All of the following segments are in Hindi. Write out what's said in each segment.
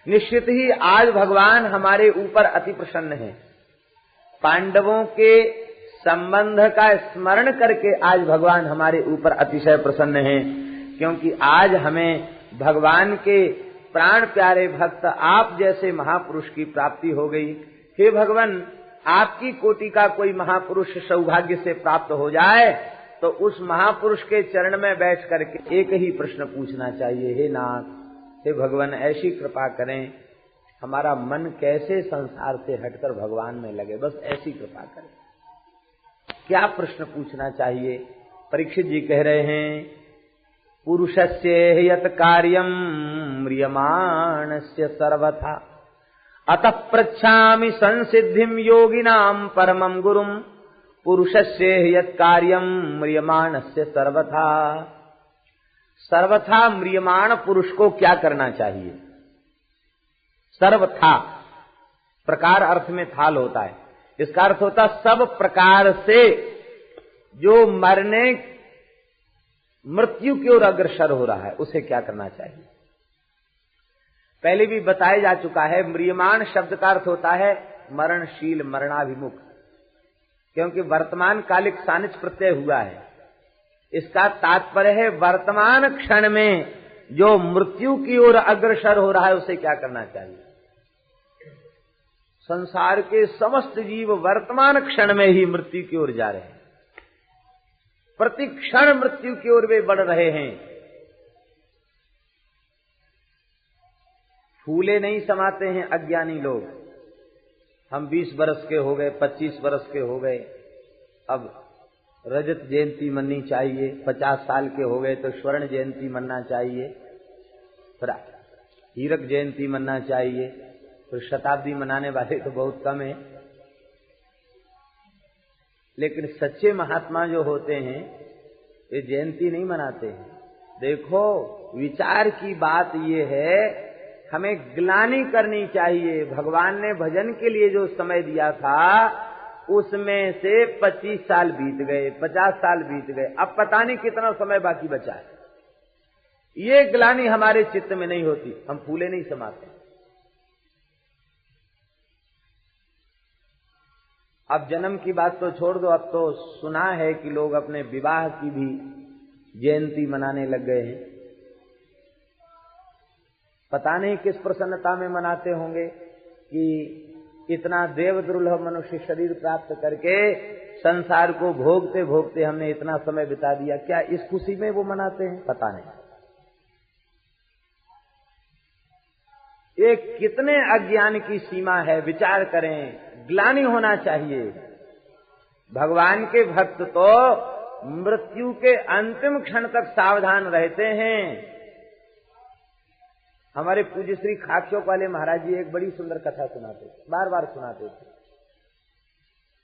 निश्चित ही आज भगवान हमारे ऊपर अति प्रसन्न हैं। पांडवों के संबंध का स्मरण करके आज भगवान हमारे ऊपर अतिशय प्रसन्न हैं, क्योंकि आज हमें भगवान के प्राण प्यारे भक्त आप जैसे महापुरुष की प्राप्ति हो गई। हे भगवान, आपकी कोटि का कोई महापुरुष सौभाग्य से प्राप्त हो जाए तो उस महापुरुष के चरण में बैठ करके एक ही प्रश्न पूछना चाहिए, हे नाथ, हे भगवान, ऐसी कृपा करें हमारा मन कैसे संसार से हटकर भगवान में लगे, बस ऐसी कृपा करें। क्या प्रश्न पूछना चाहिए? परीक्षित जी कह रहे हैं, पुरुषस्य यत् कार्यम म्रियमाणस्य सर्वथा अतः पृच्छामि संसिद्धिं योगिनां परमं गुरुं। पुरुषस्य यत् कार्यम म्रियमाणस्य सर्वथा। सर्वथा म्रियमाण पुरुष को क्या करना चाहिए? सर्वथा प्रकार अर्थ में थाल होता है, इसका अर्थ होता सब प्रकार से जो मरने मृत्यु की ओर अग्रसर हो रहा है उसे क्या करना चाहिए? पहले भी बताया जा चुका है, म्रियमाण शब्द का अर्थ होता है मरणशील, मरणाभिमुख, क्योंकि वर्तमान कालिक सानिच प्रत्यय हुआ है। इसका तात्पर्य है वर्तमान क्षण में जो मृत्यु की ओर अग्रसर हो रहा है उसे क्या करना चाहिए। संसार के समस्त जीव वर्तमान क्षण में ही मृत्यु की ओर जा रहे हैं, प्रति क्षण मृत्यु की ओर वे बढ़ रहे हैं। फूले नहीं समाते हैं अज्ञानी लोग। हम 20 वर्ष के हो गए, 25 वर्ष के हो गए, अब रजत जयंती मननी चाहिए। 50 साल के हो गए तो स्वर्ण जयंती मनना चाहिए, फिर हीरक जयंती मनना चाहिए, फिर शताब्दी मनाने वाले तो बहुत कम हैं। लेकिन सच्चे महात्मा जो होते हैं ये जयंती नहीं मनाते हैं। देखो, विचार की बात ये है, हमें ग्लानि करनी चाहिए। भगवान ने भजन के लिए जो समय दिया था उसमें से 25 साल बीत गए, 50 साल बीत गए, अब पता नहीं कितना समय बाकी बचा है। ये ग्लानि हमारे चित्त में नहीं होती, हम फूले नहीं समाते। अब जन्म की बात तो छोड़ दो, अब तो सुना है कि लोग अपने विवाह की भी जयंती मनाने लग गए हैं। पता नहीं किस प्रसन्नता में मनाते होंगे कि इतना देव दुर्लभ मनुष्य शरीर प्राप्त करके संसार को भोगते भोगते हमने इतना समय बिता दिया। क्या इस खुशी में वो मनाते हैं? पता नहीं। ये कितने अज्ञान की सीमा है, विचार करें। ग्लानि होना चाहिए। भगवान के भक्त तो मृत्यु के अंतिम क्षण तक सावधान रहते हैं। हमारे पूज्य श्री खाकचौक वाले महाराज जी एक बड़ी सुंदर कथा सुनाते थे, बार बार सुनाते थे।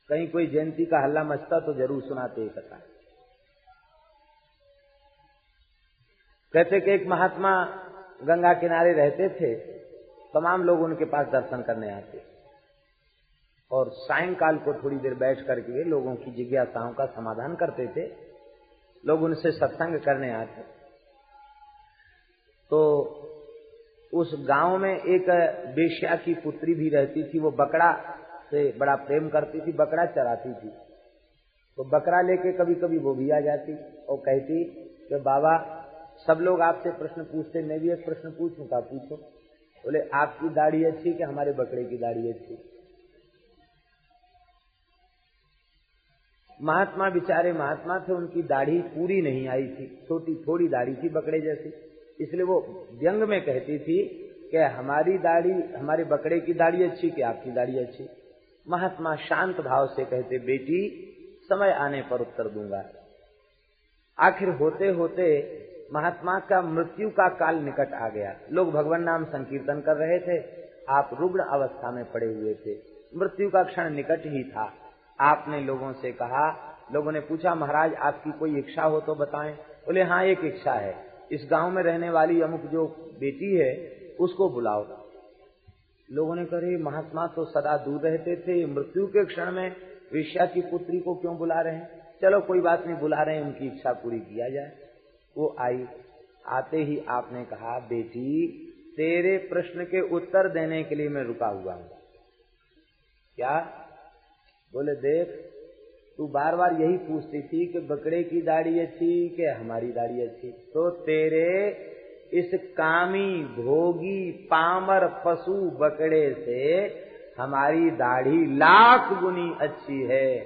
कहीं कोई जयंती का हल्ला मचता तो जरूर सुनाते कथा। कहते कि एक महात्मा गंगा किनारे रहते थे, तमाम लोग उनके पास दर्शन करने आते और सायंकाल को थोड़ी देर बैठ करके लोगों की जिज्ञासाओं का समाधान करते थे। लोग उनसे सत्संग करने आते। तो उस गांव में एक वेश्या की पुत्री भी रहती थी। वो बकरा से बड़ा प्रेम करती थी, बकरा चराती थी। तो बकरा लेके कभी कभी वो भी आ जाती और कहती कि बाबा, सब लोग आपसे प्रश्न पूछते, मैं भी एक प्रश्न पूछूं? का पूछो। बोले, आपकी दाढ़ी अच्छी कि हमारे बकरे की दाढ़ी अच्छी? महात्मा बेचारे महात्मा थे, उनकी दाढ़ी पूरी नहीं आई थी, छोटी थोड़ी दाढ़ी थी बकरे जैसी। इसलिए वो व्यंग में कहती थी कि हमारी दाढ़ी, हमारे बकरे की दाढ़ी अच्छी कि आपकी दाढ़ी अच्छी? महात्मा शांत भाव से कहते, बेटी समय आने पर उत्तर दूंगा। आखिर होते होते महात्मा का मृत्यु का काल निकट आ गया। लोग भगवान नाम संकीर्तन कर रहे थे, आप रुग्ण अवस्था में पड़े हुए थे, मृत्यु का क्षण निकट ही था। आपने लोगों से कहा, लोगों ने पूछा, महाराज आपकी कोई इच्छा हो तो बताएं। बोले, हाँ एक इच्छा है, इस गांव में रहने वाली अमुक जो बेटी है उसको बुलाओ। लोगों ने कहा, महात्मा तो सदा दूर रहते थे, मृत्यु के क्षण में वेश्या की पुत्री को क्यों बुला रहे हैं? चलो कोई बात नहीं, बुला रहे हैं, उनकी इच्छा पूरी किया जाए। वो आई। आते ही आपने कहा, बेटी तेरे प्रश्न के उत्तर देने के लिए मैं रुका हुआ हूं। क्या? बोले देख, तू बार बार यही पूछती थी कि बकरे की दाढ़ी अच्छी कि हमारी दाढ़ी अच्छी, तो तेरे इस कामी भोगी पामर पशु बकरे से हमारी दाढ़ी लाख गुनी अच्छी है,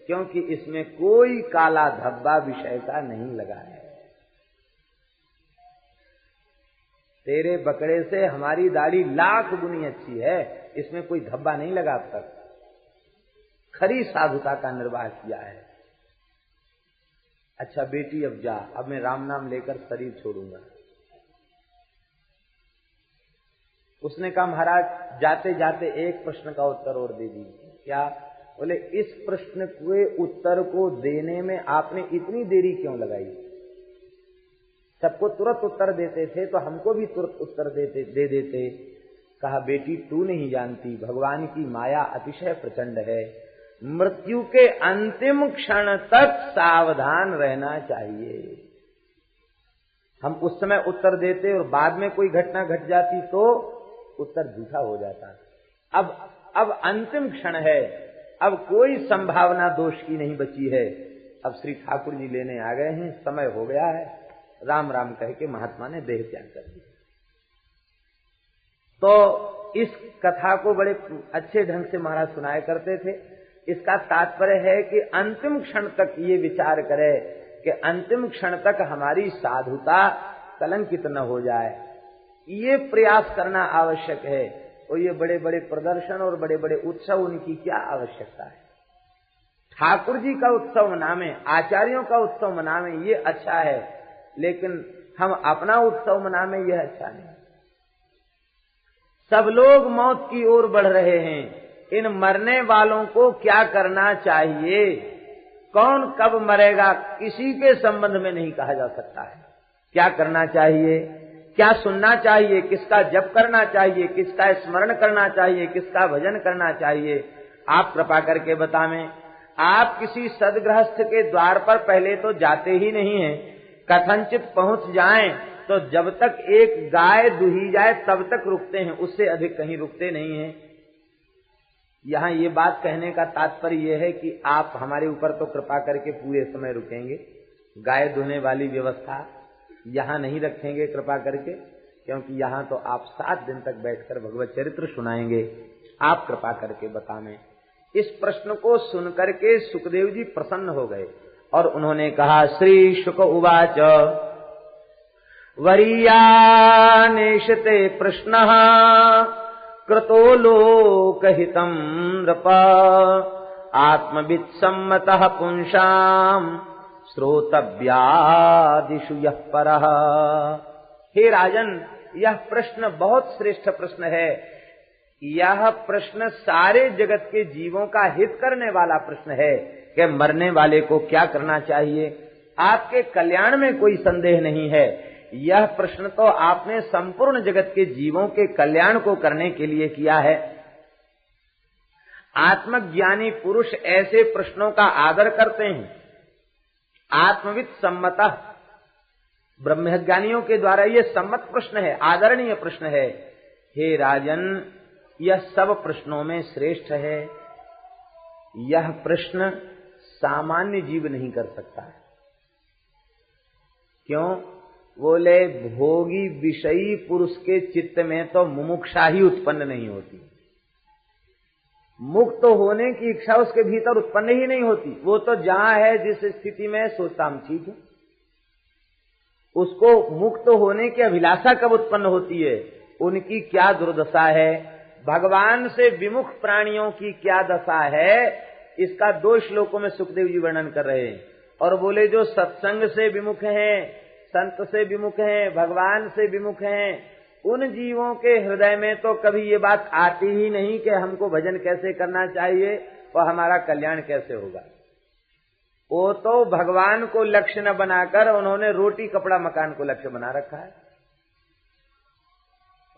क्योंकि इसमें कोई काला धब्बा विषय का नहीं लगा है। तेरे बकरे से हमारी दाढ़ी लाख गुनी अच्छी है, इसमें कोई धब्बा नहीं लगा। अब तक खरी साधुता का निर्वाह किया है। अच्छा बेटी अब जा, अब मैं राम नाम लेकर शरीर छोड़ूंगा। उसने कहा महाराज जाते जाते एक प्रश्न का उत्तर और दे दीजिए। क्या? बोले इस प्रश्न के उत्तर को देने में आपने इतनी देरी क्यों लगाई? सबको तुरंत उत्तर देते थे तो हमको भी तुरंत उत्तर दे देते। कहा बेटी तू नहीं जानती, भगवान की माया अतिशय प्रचंड है। मृत्यु के अंतिम क्षण तक सावधान रहना चाहिए। हम उस समय उत्तर देते और बाद में कोई घटना घट जाती तो उत्तर झूठा हो जाता। अब अंतिम क्षण है, अब कोई संभावना दोष की नहीं बची है। अब श्री ठाकुर जी लेने आ गए हैं, समय हो गया है। राम राम कह के महात्मा ने देह त्याग कर दिया। तो इस कथा को बड़े अच्छे ढंग से महाराज सुनाया करते थे। इसका तात्पर्य है कि अंतिम क्षण तक ये विचार करे कि अंतिम क्षण तक हमारी साधुता कलंकित न हो जाए, ये प्रयास करना आवश्यक है। और ये बड़े बड़े प्रदर्शन और बड़े बड़े उत्सव, उनकी क्या आवश्यकता है? ठाकुर जी का उत्सव मनावे, आचार्यों का उत्सव मनावे, ये अच्छा है, लेकिन हम अपना उत्सव मनावे यह अच्छा नहीं। सब लोग मौत की ओर बढ़ रहे हैं, इन मरने वालों को क्या करना चाहिए, कौन कब मरेगा, किसी के संबंध में नहीं कहा जा सकता है। क्या करना चाहिए, क्या सुनना चाहिए, किसका जप करना चाहिए, किसका स्मरण करना चाहिए, किसका भजन करना चाहिए, आप कृपा करके बतावें। आप किसी सदगृहस्थ के द्वार पर पहले तो जाते ही नहीं हैं, कथनचित पहुंच जाएं तो जब तक एक गाय दुही जाए तब तक रुकते हैं, उससे अधिक कहीं रुकते नहीं हैं। यहाँ ये बात कहने का तात्पर्य यह है कि आप हमारे ऊपर तो कृपा करके पूरे समय रुकेंगे, गाय दुहने वाली व्यवस्था यहाँ नहीं रखेंगे कृपा करके, क्योंकि यहाँ तो आप 7 दिन तक बैठकर भगवत चरित्र सुनाएंगे। आप कृपा करके बताएं। इस प्रश्न को सुनकर के सुखदेव जी प्रसन्न हो गए और उन्होंने कहा, श्री शुक उवाच वरीयानेशते प्रश्नः कृतो लोकहितं नृप आत्मवित् सम्मतः पुंसाम् श्रोतव्यादिषु यः परः। हे राजन, यह प्रश्न बहुत श्रेष्ठ प्रश्न है। यह प्रश्न सारे जगत के जीवों का हित करने वाला प्रश्न है कि मरने वाले को क्या करना चाहिए। आपके कल्याण में कोई संदेह नहीं है। यह प्रश्न तो आपने संपूर्ण जगत के जीवों के कल्याण को करने के लिए किया है। आत्मज्ञानी पुरुष ऐसे प्रश्नों का आदर करते हैं। आत्मवित् सम्मतः, ब्रह्मज्ञानियों के द्वारा यह सम्मत प्रश्न है, आदरणीय प्रश्न है। हे राजन, यह सब प्रश्नों में श्रेष्ठ है। यह प्रश्न सामान्य जीव नहीं कर सकता है। क्यों? बोले भोगी विषयी पुरुष के चित्त में तो मुमुक्षा ही उत्पन्न नहीं होती, मुक्त होने की इच्छा उसके भीतर उत्पन्न ही नहीं होती। वो तो जहां है जिस स्थिति में सोचता हम ठीक है, उसको मुक्त होने की अभिलाषा कब उत्पन्न होती है? उनकी क्या दुर्दशा है, भगवान से विमुख प्राणियों की क्या दशा है, इसका 2 श्लोकों में सुखदेव जी वर्णन कर रहे हैं। और बोले जो सत्संग से विमुख हैं, संत से विमुख हैं, भगवान से विमुख हैं, उन जीवों के हृदय में तो कभी ये बात आती ही नहीं कि हमको भजन कैसे करना चाहिए और हमारा कल्याण कैसे होगा। वो तो भगवान को लक्ष्य न बनाकर उन्होंने रोटी कपड़ा मकान को लक्ष्य बना रखा है।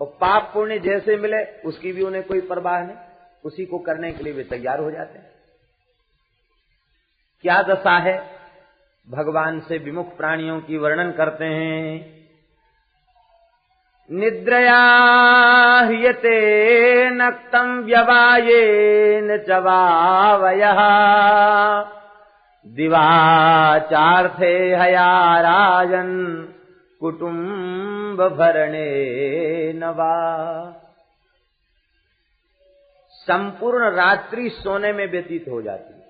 और पाप पुण्य जैसे मिले उसकी भी उन्हें कोई परवाह नहीं, उसी को करने के लिए वे तैयार हो जाते हैं। क्या दशा है भगवान से विमुख प्राणियों की वर्णन करते हैं। निद्रया ह्रियते नक्तम् व्यवायेन च वावयः दिवाचार्थे हया राजन् कुटुम्ब भरणे नवा। संपूर्ण रात्रि सोने में व्यतीत हो जाती है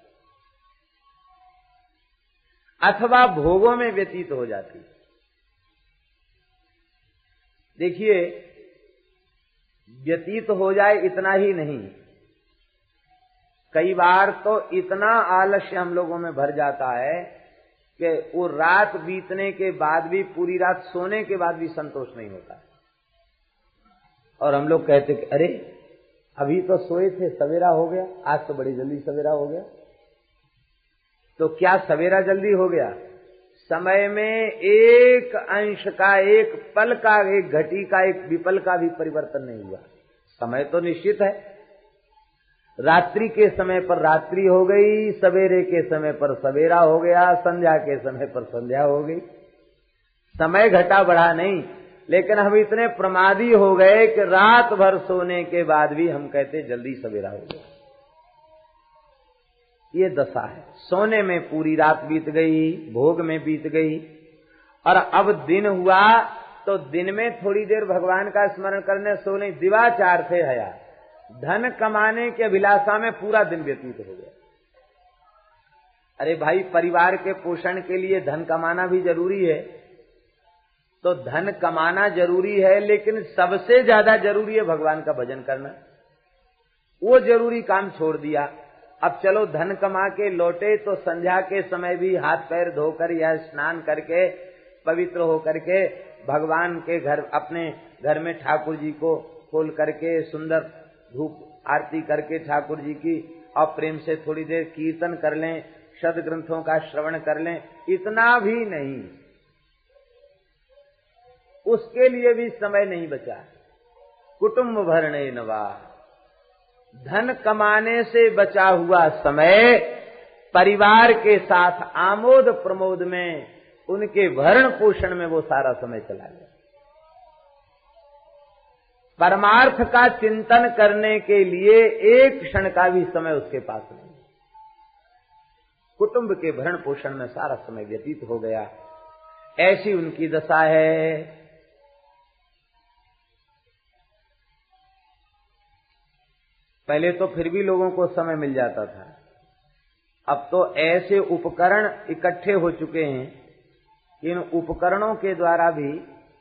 अथवा भोगों में व्यतीत हो जाती है। देखिए, व्यतीत हो जाए इतना ही नहीं, कई बार तो इतना आलस्य हम लोगों में भर जाता है कि वो रात बीतने के बाद भी, पूरी रात सोने के बाद भी संतोष नहीं होता। और हम लोग कहते कि अरे अभी तो सोए थे, सवेरा हो गया, आज तो बड़ी जल्दी सवेरा हो गया। तो क्या सवेरा जल्दी हो गया? समय में एक अंश का, एक पल का, एक घटी का, एक विपल का भी परिवर्तन नहीं हुआ। समय तो निश्चित है। रात्रि के समय पर रात्रि हो गई, सवेरे के समय पर सवेरा हो गया, संध्या के समय पर संध्या हो गई। समय घटा बढ़ा नहीं, लेकिन हम इतने प्रमादी हो गए कि रात भर सोने के बाद भी हम कहते जल्दी सवेरा हो गया। ये दशा है। सोने में पूरी रात बीत गई, भोग में बीत गई, और अब दिन हुआ तो दिन में थोड़ी देर भगवान का स्मरण करने सोने। दिवाचार थे हया, धन कमाने के अभिलाषा में पूरा दिन व्यतीत हो गया। अरे भाई, परिवार के पोषण के लिए धन कमाना भी जरूरी है, तो धन कमाना जरूरी है, लेकिन सबसे ज्यादा जरूरी है भगवान का भजन करना। वो जरूरी काम छोड़ दिया। अब चलो धन कमा के लौटे तो संध्या के समय भी हाथ पैर धोकर या स्नान करके पवित्र हो करके भगवान के घर, अपने घर में ठाकुर जी को खोल करके सुंदर धूप आरती करके ठाकुर जी की, और प्रेम से थोड़ी देर कीर्तन कर लें, शब्द ग्रंथों का श्रवण कर लें। इतना भी नहीं, उसके लिए भी समय नहीं बचा। कुटुम्ब भरणे नवा, धन कमाने से बचा हुआ समय परिवार के साथ आमोद प्रमोद में, उनके भरण पोषण में वो सारा समय चला गया। परमार्थ का चिंतन करने के लिए एक क्षण का भी समय उसके पास नहीं। कुटुंब के भरण पोषण में सारा समय व्यतीत हो गया। ऐसी उनकी दशा है। पहले तो फिर भी लोगों को समय मिल जाता था, अब तो ऐसे उपकरण इकट्ठे हो चुके हैं, इन उपकरणों के द्वारा भी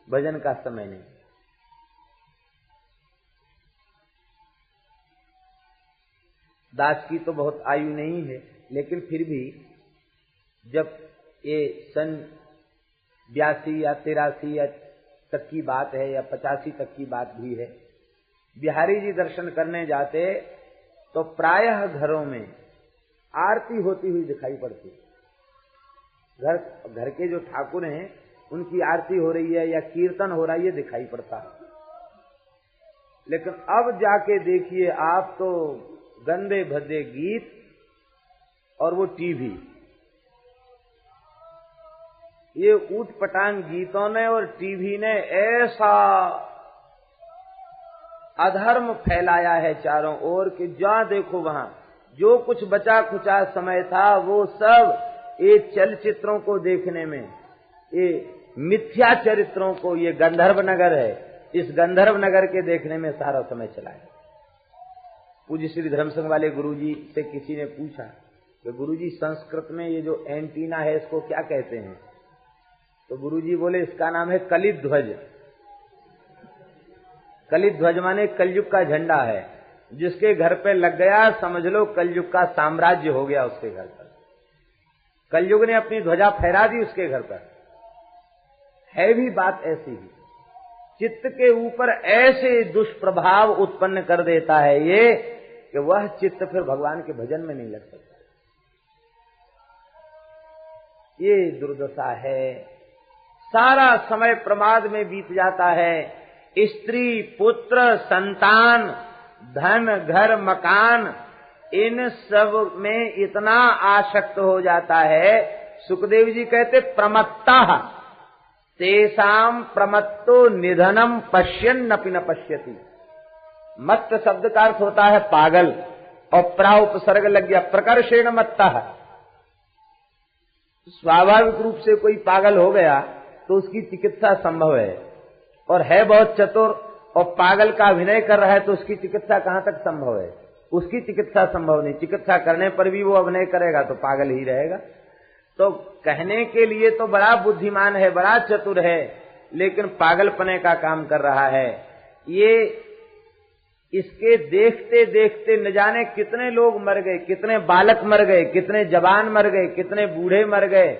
भजन का समय नहीं। दास की तो बहुत आयु नहीं है, लेकिन फिर भी जब ये सन 82 या 83 या तक की बात है, या 85 तक की बात भी है, बिहारी जी दर्शन करने जाते तो प्रायः घरों में आरती होती हुई दिखाई पड़ती। घर के जो ठाकुर हैं उनकी आरती हो रही है या कीर्तन हो रहा है, ये दिखाई पड़ता है। लेकिन अब जाके देखिए आप तो गंदे भद्दे गीत और वो टीवी, ये ऊट पटांग गीतों ने और टीवी ने ऐसा अधर्म फैलाया है चारों ओर कि जहां देखो वहां जो कुछ बचा खुचा समय था वो सब ये चलचित्रों को देखने में, ये मिथ्या चरित्रों को, ये गंधर्व नगर है, इस गंधर्व नगर के देखने में सारा समय चला है। पूज्य श्री धर्म संघ वाले गुरुजी से किसी ने पूछा कि गुरुजी संस्कृत में ये जो एंटीना है इसको क्या कहते हैं? तो गुरुजी बोले इसका नाम है कलित ध्वज। कलित ध्वज माने कलयुग का झंडा है, जिसके घर पे लग गया समझ लो कलयुग का साम्राज्य हो गया उसके घर पर। कलयुग ने अपनी ध्वजा फहरा दी उसके घर पर। है भी बात ऐसी ही, चित्त के ऊपर ऐसे दुष्प्रभाव उत्पन्न कर देता है ये कि वह चित्त फिर भगवान के भजन में नहीं लग सकता। ये दुर्दशा है। सारा समय प्रमाद में बीत जाता है। स्त्री पुत्र संतान धन घर मकान इन सब में इतना आसक्त हो जाता है। सुखदेव जी कहते प्रमत्ता तेसाम प्रमत्तो निधनम पश्यन्नपि न पश्यति। मत्त शब्द का अर्थ होता है पागल, और प्रा उपसर्ग लग गया, प्रकर्षेण मत्तः। स्वाभाविक रूप से कोई पागल हो गया तो उसकी चिकित्सा संभव है, और है बहुत चतुर और पागल का अभिनय कर रहा है तो उसकी चिकित्सा कहां तक संभव है? उसकी चिकित्सा संभव नहीं। चिकित्सा करने पर भी वो अभिनय करेगा तो पागल ही रहेगा। तो कहने के लिए तो बड़ा बुद्धिमान है, बड़ा चतुर है, लेकिन पागलपने का काम कर रहा है। ये इसके देखते देखते न जाने कितने लोग मर गए, कितने बालक मर गए, कितने जवान मर गए, कितने बूढ़े मर गए,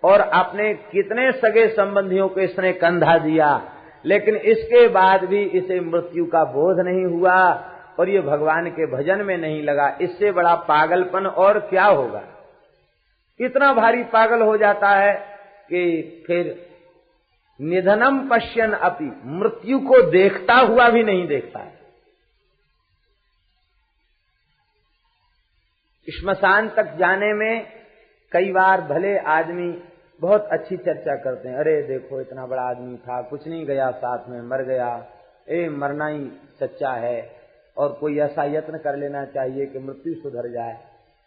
और अपने कितने सगे संबंधियों को इसने कंधा दिया, लेकिन इसके बाद भी इसे मृत्यु का बोध नहीं हुआ और ये भगवान के भजन में नहीं लगा। इससे बड़ा पागलपन और क्या होगा? कितना भारी पागल हो जाता है कि फिर निधनम पश्यन अपि, मृत्यु को देखता हुआ भी नहीं देखता है। श्मशान तक जाने में कई बार भले आदमी बहुत अच्छी चर्चा करते हैं, अरे देखो इतना बड़ा आदमी था, कुछ नहीं गया साथ में, मर गया, मरना ही सच्चा है, और कोई ऐसा यत्न कर लेना चाहिए कि मृत्यु सुधर जाए।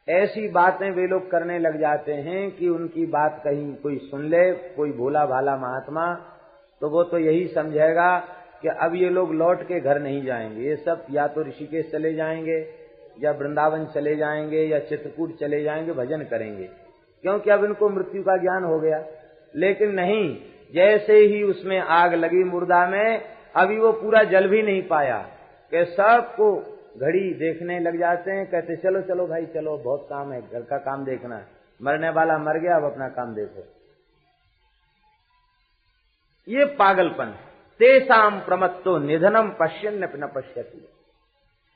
ऐसी बातें वे लोग करने लग जाते हैं कि उनकी बात कहीं कोई सुन ले, कोई भोला भाला महात्मा, तो वो तो यही समझेगा कि अब ये लोग लौट के घर नहीं जाएंगे, ये सब या तो ऋषिकेश चले जाएंगे या वृंदावन चले जाएंगे या चित्रकूट चले जाएंगे, भजन करेंगे, क्योंकि अब इनको मृत्यु का ज्ञान हो गया। लेकिन नहीं, जैसे ही उसमें आग लगी मुर्दा में, अभी वो पूरा जल भी नहीं पाया कि सबको घड़ी देखने लग जाते हैं, कहते चलो चलो भाई चलो, बहुत काम है, घर का काम देखना है, मरने वाला मर गया, अब अपना काम देखो। ये पागलपन। तेसाम प्रमत्तो निधनम पश्यन्नपि न पश्यति।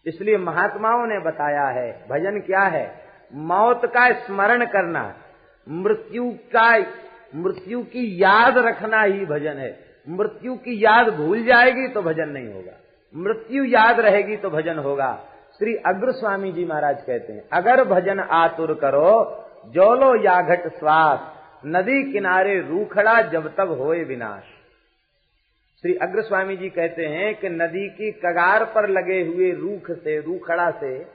इसलिए महात्माओं ने बताया है भजन क्या है? मौत का स्मरण करना, मृत्यु की याद रखना ही भजन है। मृत्यु की याद भूल जाएगी तो भजन नहीं होगा, मृत्यु याद रहेगी तो भजन होगा। श्री अग्र स्वामी जी महाराज कहते हैं, अगर भजन आतुर करो जोलो या घट श्वास, नदी किनारे रूखड़ा जब तब होए विनाश। श्री अग्र स्वामी जी कहते हैं कि नदी की कगार पर लगे हुए रूख से, रूखड़ा से,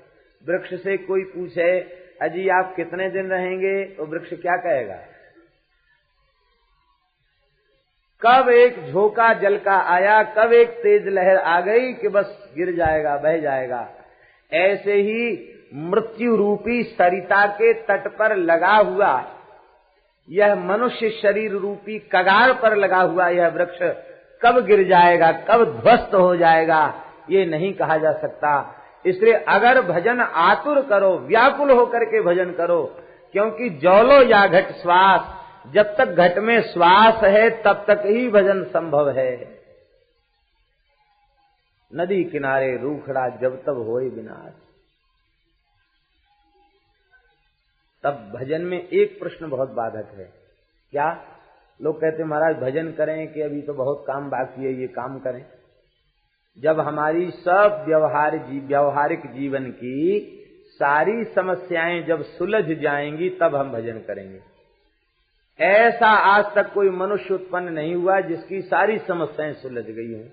वृक्ष से कोई पूछे अजी आप कितने दिन रहेंगे, तो वृक्ष क्या कहेगा? कब एक झोंका जल का आया, कब एक तेज लहर आ गई कि बस गिर जाएगा, बह जाएगा। ऐसे ही मृत्यु रूपी सरिता के तट पर लगा हुआ यह मनुष्य शरीर रूपी कगार पर लगा हुआ यह वृक्ष कब गिर जाएगा, कब ध्वस्त हो जाएगा, ये नहीं कहा जा सकता। इसलिए अगर भजन आतुर करो, व्याकुल होकर के भजन करो, क्योंकि जौलो या घट श्वास, जब तक घट में श्वास है तब तक ही भजन संभव है। नदी किनारे रूखड़ा जब तब होए विनाश। तब भजन में एक प्रश्न बहुत बाधक है, क्या? लोग कहते हैं महाराज भजन करें कि अभी तो बहुत काम बाकी है, ये काम करें। जब हमारी सब व्यवहारिक जीवन की सारी समस्याएं जब सुलझ जाएंगी तब हम भजन करेंगे। ऐसा आज तक कोई मनुष्य उत्पन्न नहीं हुआ जिसकी सारी समस्याएं सुलझ गई हों।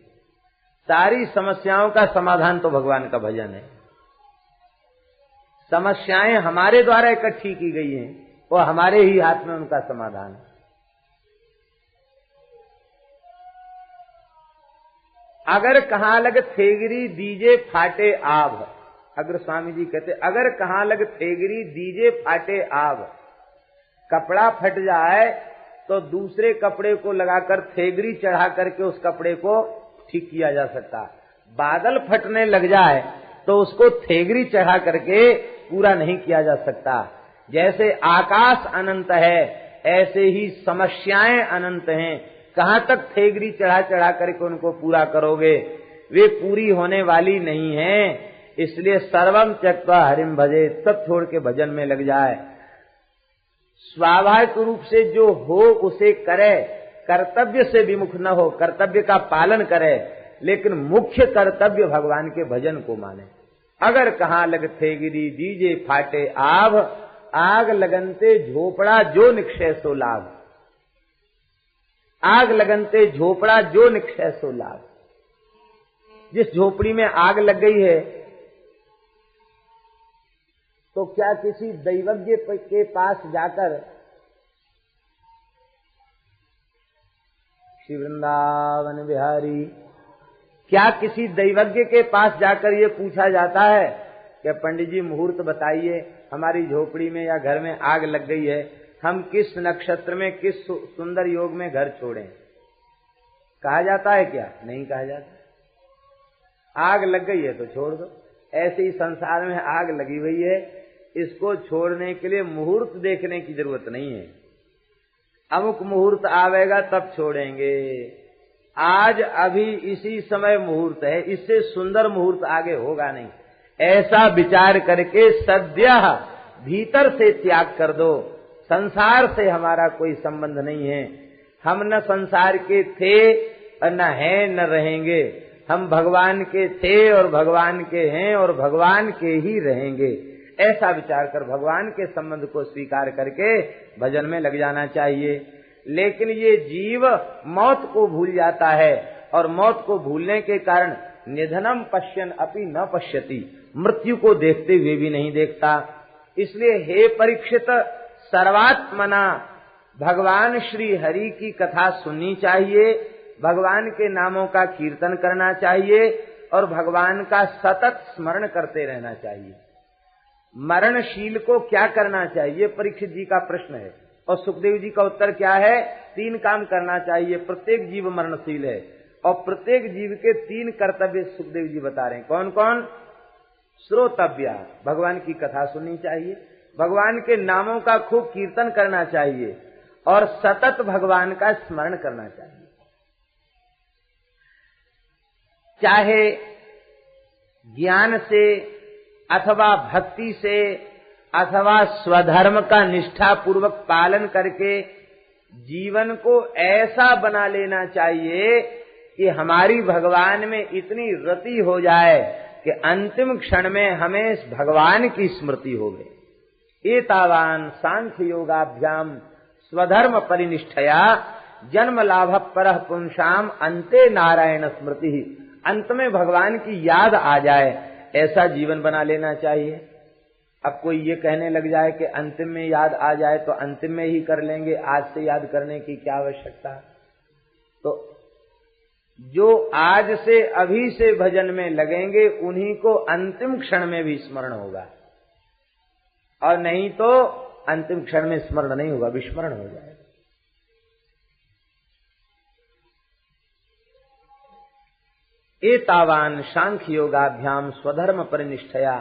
सारी समस्याओं का समाधान तो भगवान का भजन है। समस्याएं हमारे द्वारा इकट्ठी की गई हैं और हमारे ही हाथ में उनका समाधान है। अगर कहाँ लग थेगरी दीजे फाटे आभ, अग्र स्वामी जी कहते अगर कहाँ लग थेगरी दीजे फाटे आभ, कपड़ा फट जाए तो दूसरे कपड़े को लगाकर थेगरी चढ़ा करके उस कपड़े को ठीक किया जा सकता। बादल फटने लग जाए तो उसको थेगरी चढ़ा करके पूरा नहीं किया जा सकता। जैसे आकाश अनंत है ऐसे ही समस्याएं अनंत हैं। कहां तक थेगरी चढ़ा चढ़ा करके उनको पूरा करोगे, वे पूरी होने वाली नहीं है। इसलिए सर्वम त्यक्त्वा हरिम भजे, सब छोड़ के भजन में लग जाए। स्वाभाविक रूप से जो हो उसे करे, कर्तव्य से विमुख न हो, कर्तव्य का पालन करे, लेकिन मुख्य कर्तव्य भगवान के भजन को माने। अगर कहाँ लग थेगिरी दीजे फाटे आभ, आग लगनते झोपड़ा जो निक्षय सो लाभ। आग लगनते झोपड़ा जो निक्षय सो लाभ। जिस झोपड़ी में आग लग गई है तो क्या किसी दैवज्ञ के पास जाकर, श्री वृंदावन बिहारी, क्या किसी दैवज्ञ के पास जाकर ये पूछा जाता है कि पंडित जी मुहूर्त बताइए, हमारी झोपड़ी में या घर में आग लग गई है, हम किस नक्षत्र में किस सुंदर योग में घर छोड़ें? कहा जाता है क्या? नहीं कहा जाता। आग लग गई है तो छोड़ दो। ऐसे ही संसार में आग लगी हुई है, इसको छोड़ने के लिए मुहूर्त देखने की जरूरत नहीं है। अमुक मुहूर्त आवेगा तब छोड़ेंगे, आज अभी इसी समय मुहूर्त है, इससे सुंदर मुहूर्त आगे होगा नहीं, ऐसा विचार करके सद्य भीतर से त्याग कर दो। संसार से हमारा कोई संबंध नहीं है, हम न संसार के थे और न हैं न रहेंगे, हम भगवान के थे और भगवान के हैं और भगवान के ही रहेंगे। ऐसा विचार कर भगवान के संबंध को स्वीकार करके भजन में लग जाना चाहिए। लेकिन ये जीव मौत को भूल जाता है और मौत को भूलने के कारण निधनम पश्यन अपि न पश्यति, मृत्यु को देखते हुए भी नहीं देखता। इसलिए हे परीक्षित, सर्वात्मना भगवान श्री हरि की कथा सुननी चाहिए, भगवान के नामों का कीर्तन करना चाहिए और भगवान का सतत स्मरण करते रहना चाहिए। मरणशील को क्या करना चाहिए, परीक्षित जी का प्रश्न है और सुखदेव जी का उत्तर क्या है? 3 काम करना चाहिए। प्रत्येक जीव मरणशील है और प्रत्येक जीव के 3 कर्तव्य सुखदेव जी बता रहे हैं। कौन कौन? श्रोतव्य, भगवान की कथा सुननी चाहिए, भगवान के नामों का खूब कीर्तन करना चाहिए और सतत भगवान का स्मरण करना चाहिए। चाहे ज्ञान से अथवा भक्ति से अथवा स्वधर्म का निष्ठा पूर्वक पालन करके जीवन को ऐसा बना लेना चाहिए कि हमारी भगवान में इतनी रति हो जाए कि अंतिम क्षण में हमें भगवान की स्मृति हो गई। एतावान सांख्य योगाभ्याम स्वधर्म परिनिष्ठया जन्म लाभ परः पुंसाम अंते नारायण स्मृति, अंत में भगवान की याद आ जाए, ऐसा जीवन बना लेना चाहिए। अब कोई ये कहने लग जाए कि अंतिम में याद आ जाए तो अंतिम में ही कर लेंगे, आज से याद करने की क्या आवश्यकता। तो जो आज से अभी से भजन में लगेंगे उन्हीं को अंतिम क्षण में भी स्मरण होगा, और नहीं तो अंतिम क्षण में स्मरण नहीं होगा, विस्मरण हो जाएगा। एतावान सांख्य योगाभ्याम स्वधर्म परिनिष्ठया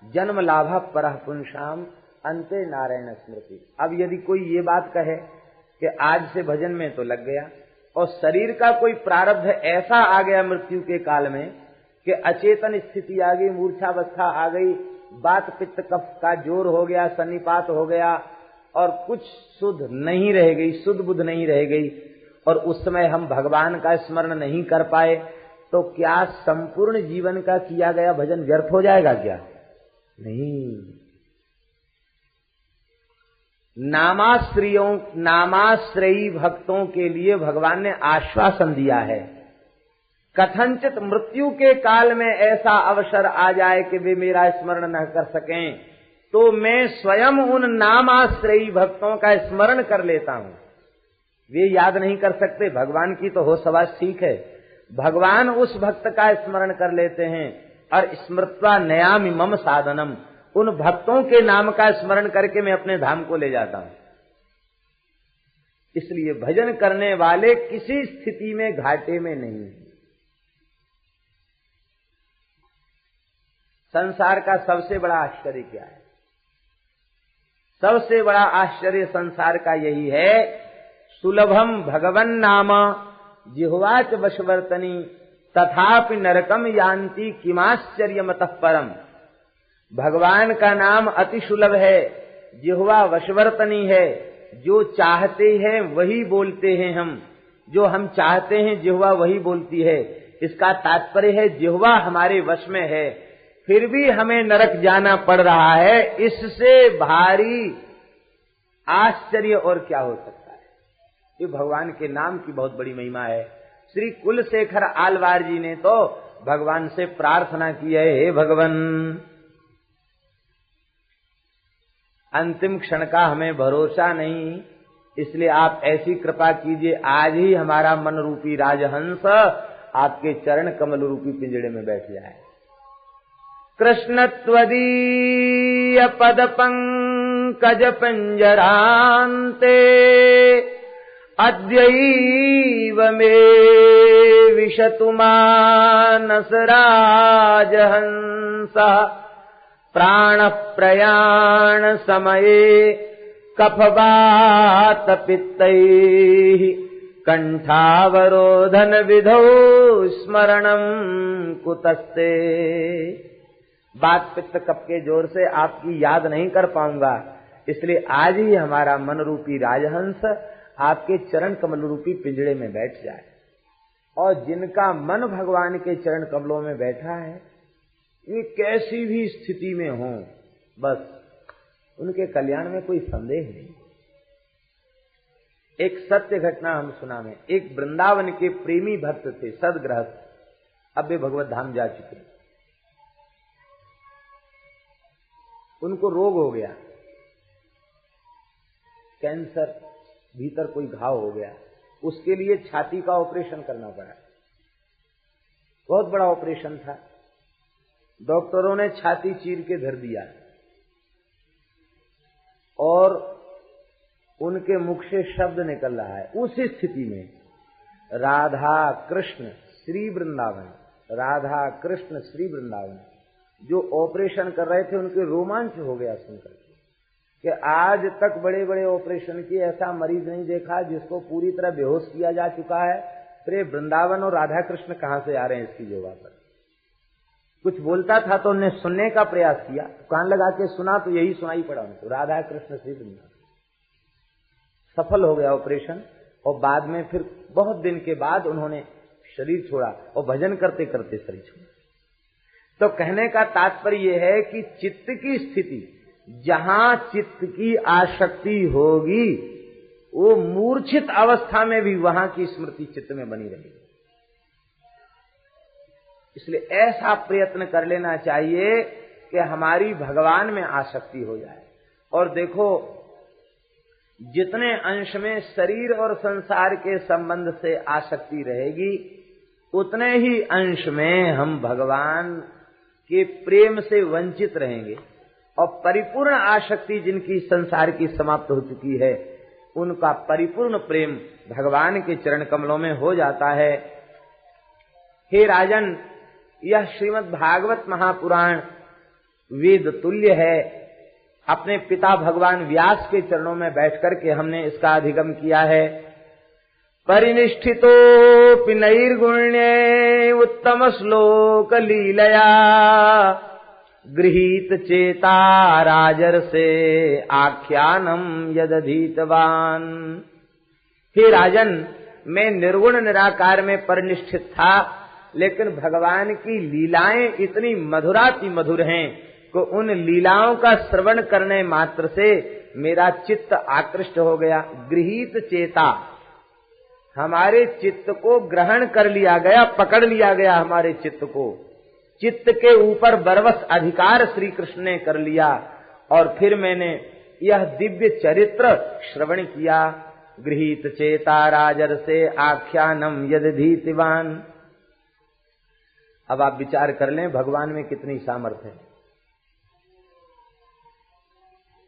जन्म लाभ परः पुंसाम अंते नारायण स्मृति। अब यदि कोई ये बात कहे कि आज से भजन में तो लग गया और शरीर का कोई प्रारब्ध ऐसा आ गया मृत्यु के काल में कि अचेतन स्थिति आ गई, मूर्छावस्था आ गई, बात पित्त कफ का जोर हो गया, सन्निपात हो गया और कुछ शुद्ध नहीं रह गई, शुद्ध बुद्ध नहीं रह गई, और उस समय हम भगवान का स्मरण नहीं कर पाए, तो क्या संपूर्ण जीवन का किया गया भजन व्यर्थ हो जाएगा क्या? नहीं। नामाश्रयी भक्तों के लिए भगवान ने आश्वासन दिया है। कथनचित मृत्यु के काल में ऐसा अवसर आ जाए कि वे मेरा स्मरण न कर सकें, तो मैं स्वयं उन नामाश्रयी भक्तों का स्मरण कर लेता हूं। वे याद नहीं कर सकते, भगवान की तो हो सवास ठीक है, भगवान उस भक्त का स्मरण कर लेते हैं और स्मृत्वा नयामि मम साधनम, उन भक्तों के नाम का स्मरण करके मैं अपने धाम को ले जाता हूं। इसलिए भजन करने वाले किसी स्थिति में घाटे में नहीं। संसार का सबसे बड़ा आश्चर्य क्या है? सबसे बड़ा आश्चर्य संसार का यही है, सुलभम भगवन नाम जिह्वाच वशवर्तनी तथापि नरकम यान्ति किमाश्चर्यमतः परम। भगवान का नाम अति सुलभ है, जिह्वा वशवर्तनी है, जो चाहते हैं वही बोलते हैं हम, जो हम चाहते हैं जिह्वा वही बोलती है। इसका तात्पर्य है जिह्वा हमारे वश में है, फिर भी हमें नरक जाना पड़ रहा है। इससे भारी आश्चर्य और क्या हो सकता है? ये भगवान के नाम की बहुत बड़ी महिमा है। श्री कुलशेखर आलवार जी ने तो भगवान से प्रार्थना की है, हे भगवान, अंतिम क्षण का हमें भरोसा नहीं, इसलिए आप ऐसी कृपा कीजिए, आज ही हमारा मन रूपी राजहंस आपके चरण कमल रूपी पिंजड़े में बैठ जाए। कृष्ण त्वदीय पद पंकज पंजरान्ते अद्यैव मे विशतु मानस राजहंसः प्राण प्रयाण समये कफवात पित्तैः कंठावरोधन विधौ स्मरणं कुतस्ते। बात पित्त कफ के जोर से आपकी याद नहीं कर पाऊंगा, इसलिए आज ही हमारा मन रूपी राजहंस आपके चरण कमल रूपी पिंजड़े में बैठ जाए। और जिनका मन भगवान के चरण कमलों में बैठा है, ये कैसी भी स्थिति में हो, बस उनके कल्याण में कोई संदेह नहीं। एक सत्य घटना हम सुना में, एक वृंदावन के प्रेमी भक्त थे, सदगृहस्थ, अब वे भगवत धाम जा चुके। उनको रोग हो गया, कैंसर, भीतर कोई घाव हो गया, उसके लिए छाती का ऑपरेशन करना पड़ा। बहुत बड़ा ऑपरेशन था, डॉक्टरों ने छाती चीर के धर दिया और उनके मुख से शब्द निकल रहा है। उस स्थिति में राधा कृष्ण श्री वृंदावन, राधा कृष्ण श्री वृंदावन जो ऑपरेशन कर रहे थे, उनके रोमांच हो गया सुनकर कि आज तक बड़े बड़े ऑपरेशन किए, ऐसा मरीज नहीं देखा जिसको पूरी तरह बेहोश किया जा चुका है। फिर वृंदावन और राधा कृष्ण कहां से आ रहे हैं इसकी जगह पर। कुछ बोलता था तो उन्हें सुनने का प्रयास किया, कान लगा के सुना तो यही सुनाई पड़ा उनको, राधा कृष्ण श्री वृंदावन। सफल हो गया ऑपरेशन और बाद में फिर बहुत दिन के बाद उन्होंने शरीर छोड़ा और भजन करते करते शरीर छोड़ा। तो कहने का तात्पर्य यह है कि चित्त की स्थिति, जहां चित्त की आसक्ति होगी, वो मूर्छित अवस्था में भी वहां की स्मृति चित्त में बनी रहेगी। इसलिए ऐसा प्रयत्न कर लेना चाहिए कि हमारी भगवान में आसक्ति हो जाए। और देखो, जितने अंश में शरीर और संसार के संबंध से आसक्ति रहेगी, उतने ही अंश में हम भगवान के प्रेम से वंचित रहेंगे। और परिपूर्ण आसक्ति जिनकी संसार की समाप्त हो चुकी है, उनका परिपूर्ण प्रेम भगवान के चरण कमलों में हो जाता है। हे राजन, यह श्रीमद् भागवत महापुराण वेद तुल्य है। अपने पिता भगवान व्यास के चरणों में बैठकर के हमने इसका अधिगम किया है। परिनिष्ठितोऽपि नैर्गुण्ये उत्तम श्लोक लीलया गृहीत चेता राजर्षे आख्यानम यदधीतवान। हे राजन, मैं निर्गुण निराकार में परिनिष्ठित था, लेकिन भगवान की लीलाएं इतनी मधुराति मधुर हैं कि उन लीलाओं का श्रवण करने मात्र से मेरा चित्त आकृष्ट हो गया। गृहीत चेता, हमारे चित्त को ग्रहण कर लिया गया, पकड़ लिया गया हमारे चित्त को। चित्त के ऊपर बरवस अधिकार श्री कृष्ण ने कर लिया। और फिर मैंने यह दिव्य चरित्र श्रवण किया। गृहीत चेता राजर्षे आख्यानम यदधीतिवान। अब आप विचार कर लें भगवान में कितनी सामर्थ्य है।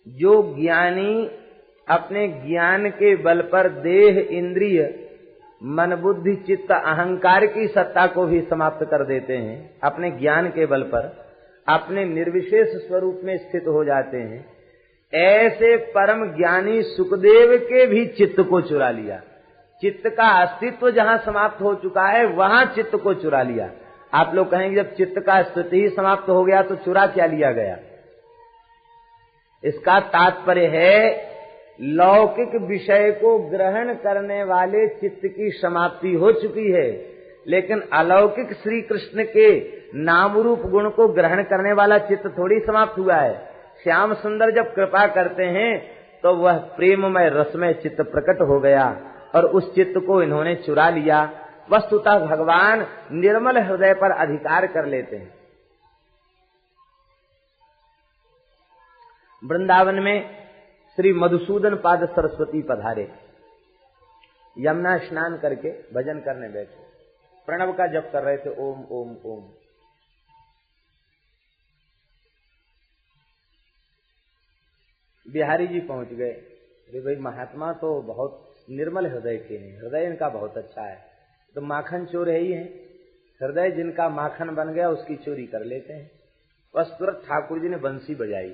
जो ज्ञानी अपने ज्ञान के बल पर देह, इंद्रिय, मन, बुद्धि, चित्त, अहंकार की सत्ता को भी समाप्त कर देते हैं, अपने ज्ञान के बल पर अपने निर्विशेष स्वरूप में स्थित हो जाते हैं, ऐसे परम ज्ञानी सुखदेव के भी चित्त को चुरा लिया। चित्त का अस्तित्व जहां समाप्त हो चुका है, वहां चित्त को चुरा लिया। आप लोग कहेंगे जब चित्त का अस्तित्व ही समाप्त हो गया तो चुरा क्या लिया गया? इसका तात्पर्य है लौकिक विषय को ग्रहण करने वाले चित्त की समाप्ति हो चुकी है, लेकिन अलौकिक श्री कृष्ण के नाम रूप गुण को ग्रहण करने वाला चित्त थोड़ी समाप्त हुआ है। श्याम सुंदर जब कृपा करते हैं तो वह प्रेममय रसमय चित्त प्रकट हो गया और उस चित्त को इन्होंने चुरा लिया। वस्तुतः भगवान निर्मल हृदय पर अधिकार कर लेते हैं। वृंदावन में श्री मधुसूदन पाद सरस्वती पधारे, यमुना स्नान करके भजन करने बैठे, प्रणव का जप कर रहे थे, ओम ओम ओम। बिहारी जी पहुंच गए, अरे भाई महात्मा तो बहुत निर्मल हृदय के हैं, हृदय इनका बहुत अच्छा है, तो माखन चोर है ही है, हृदय जिनका माखन बन गया उसकी चोरी कर लेते हैं। बस तुरंत ठाकुर जी ने बंसी बजाई,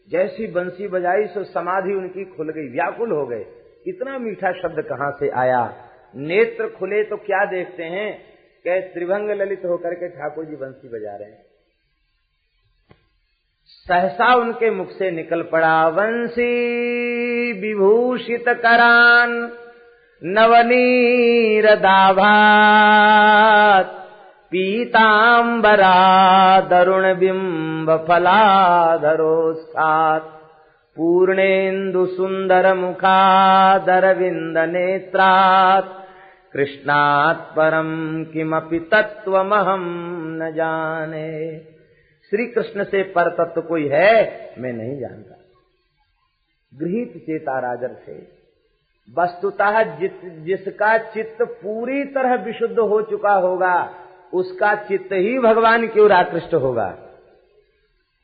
जैसी बंसी बजाई सो समाधि उनकी खुल गई, व्याकुल हो गए, इतना मीठा शब्द कहाँ से आया। नेत्र खुले तो क्या देखते हैं, क्या त्रिभंग ललित होकर के ठाकुर जी बंसी बजा रहे हैं। सहसा उनके मुख से निकल पड़ा, वंशी विभूषित करान नवनीर दाभात पीतांबरा दरुण बिंब फलाधरोस्तात् पूर्णेन्दु सुंदर मुखादरविंद नेत्रात् कृष्णात् परम किमपि तत्त्वमहं न जाने। श्री कृष्ण से पर तत्व कोई है मैं नहीं जानता। गृहीत चेता राजर से, वस्तुतः जिसका चित्त पूरी तरह विशुद्ध हो चुका होगा उसका चित्त ही भगवान की ओर आकृष्ट होगा।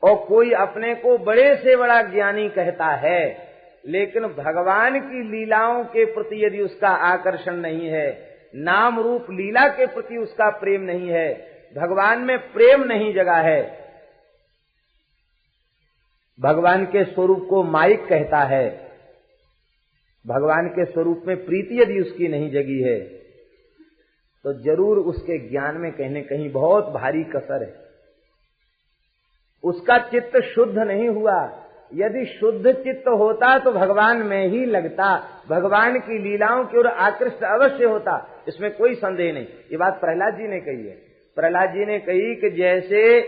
और कोई अपने को बड़े से बड़ा ज्ञानी कहता है, लेकिन भगवान की लीलाओं के प्रति यदि उसका आकर्षण नहीं है, नाम रूप लीला के प्रति उसका प्रेम नहीं है, भगवान में प्रेम नहीं जगा है, भगवान के स्वरूप को माइक कहता है, भगवान के स्वरूप में प्रीति यदि उसकी नहीं जगी है, तो जरूर उसके ज्ञान में कहीं न कहीं बहुत भारी कसर है। उसका चित्त शुद्ध नहीं हुआ। यदि शुद्ध चित्त होता तो भगवान में ही लगता, भगवान की लीलाओं की ओर आकृष्ट अवश्य होता, इसमें कोई संदेह नहीं। ये बात प्रहलाद जी ने कही है। प्रहलाद जी ने कही कि जैसे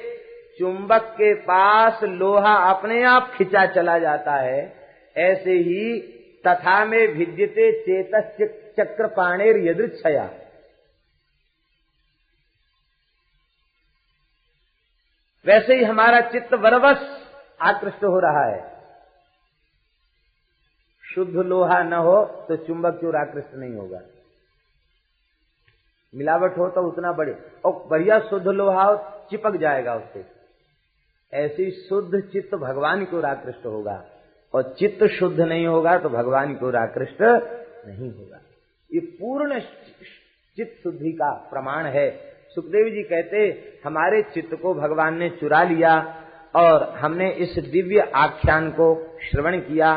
चुंबक के पास लोहा अपने आप खिंचा चला जाता है, ऐसे ही तथा में भिद्यते चेतस चक्र पाणेर यदृच्छया। वैसे ही हमारा चित्त वरवश आकृष्ट हो रहा है। शुद्ध लोहा न हो तो चुंबक की ओर आकृष्ट नहीं होगा। मिलावट हो तो उतना बड़े, और बढ़िया शुद्ध लोहा हो चिपक जाएगा उससे। ऐसी शुद्ध चित्त भगवान की ओर आकृष्ट होगा, और चित्त शुद्ध नहीं होगा तो भगवान की ओर आकृष्ट नहीं होगा। ये पूर्ण चित्त शुद्धि का प्रमाण है। सुखदेव जी कहते, हमारे चित्त को भगवान ने चुरा लिया और हमने इस दिव्य आख्यान को श्रवण किया।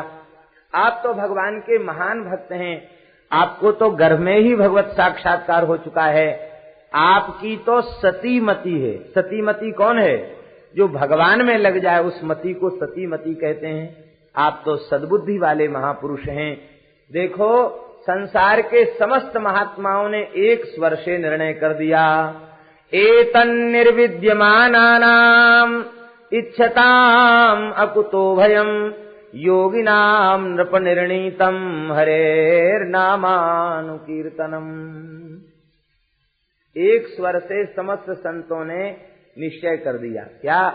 आप तो भगवान के महान भक्त हैं, आपको तो गर्भ में ही भगवत साक्षात्कार हो चुका है। आपकी तो सतीमती है। सतीमती कौन है? जो भगवान में लग जाए उस मति को सतीमती कहते हैं। आप तो सद्बुद्धि वाले महापुरुष हैं। देखो, संसार के समस्त महात्माओं ने एक स्वर से निर्णय कर दिया, एतन्निर्विद्यमानानाम इच्छताम अकुतो भयम योगिनाम नृपनिर्णीतम हरेर्नामानुकीर्तनम। एक स्वर से समस्त संतों ने निश्चय कर दिया। क्या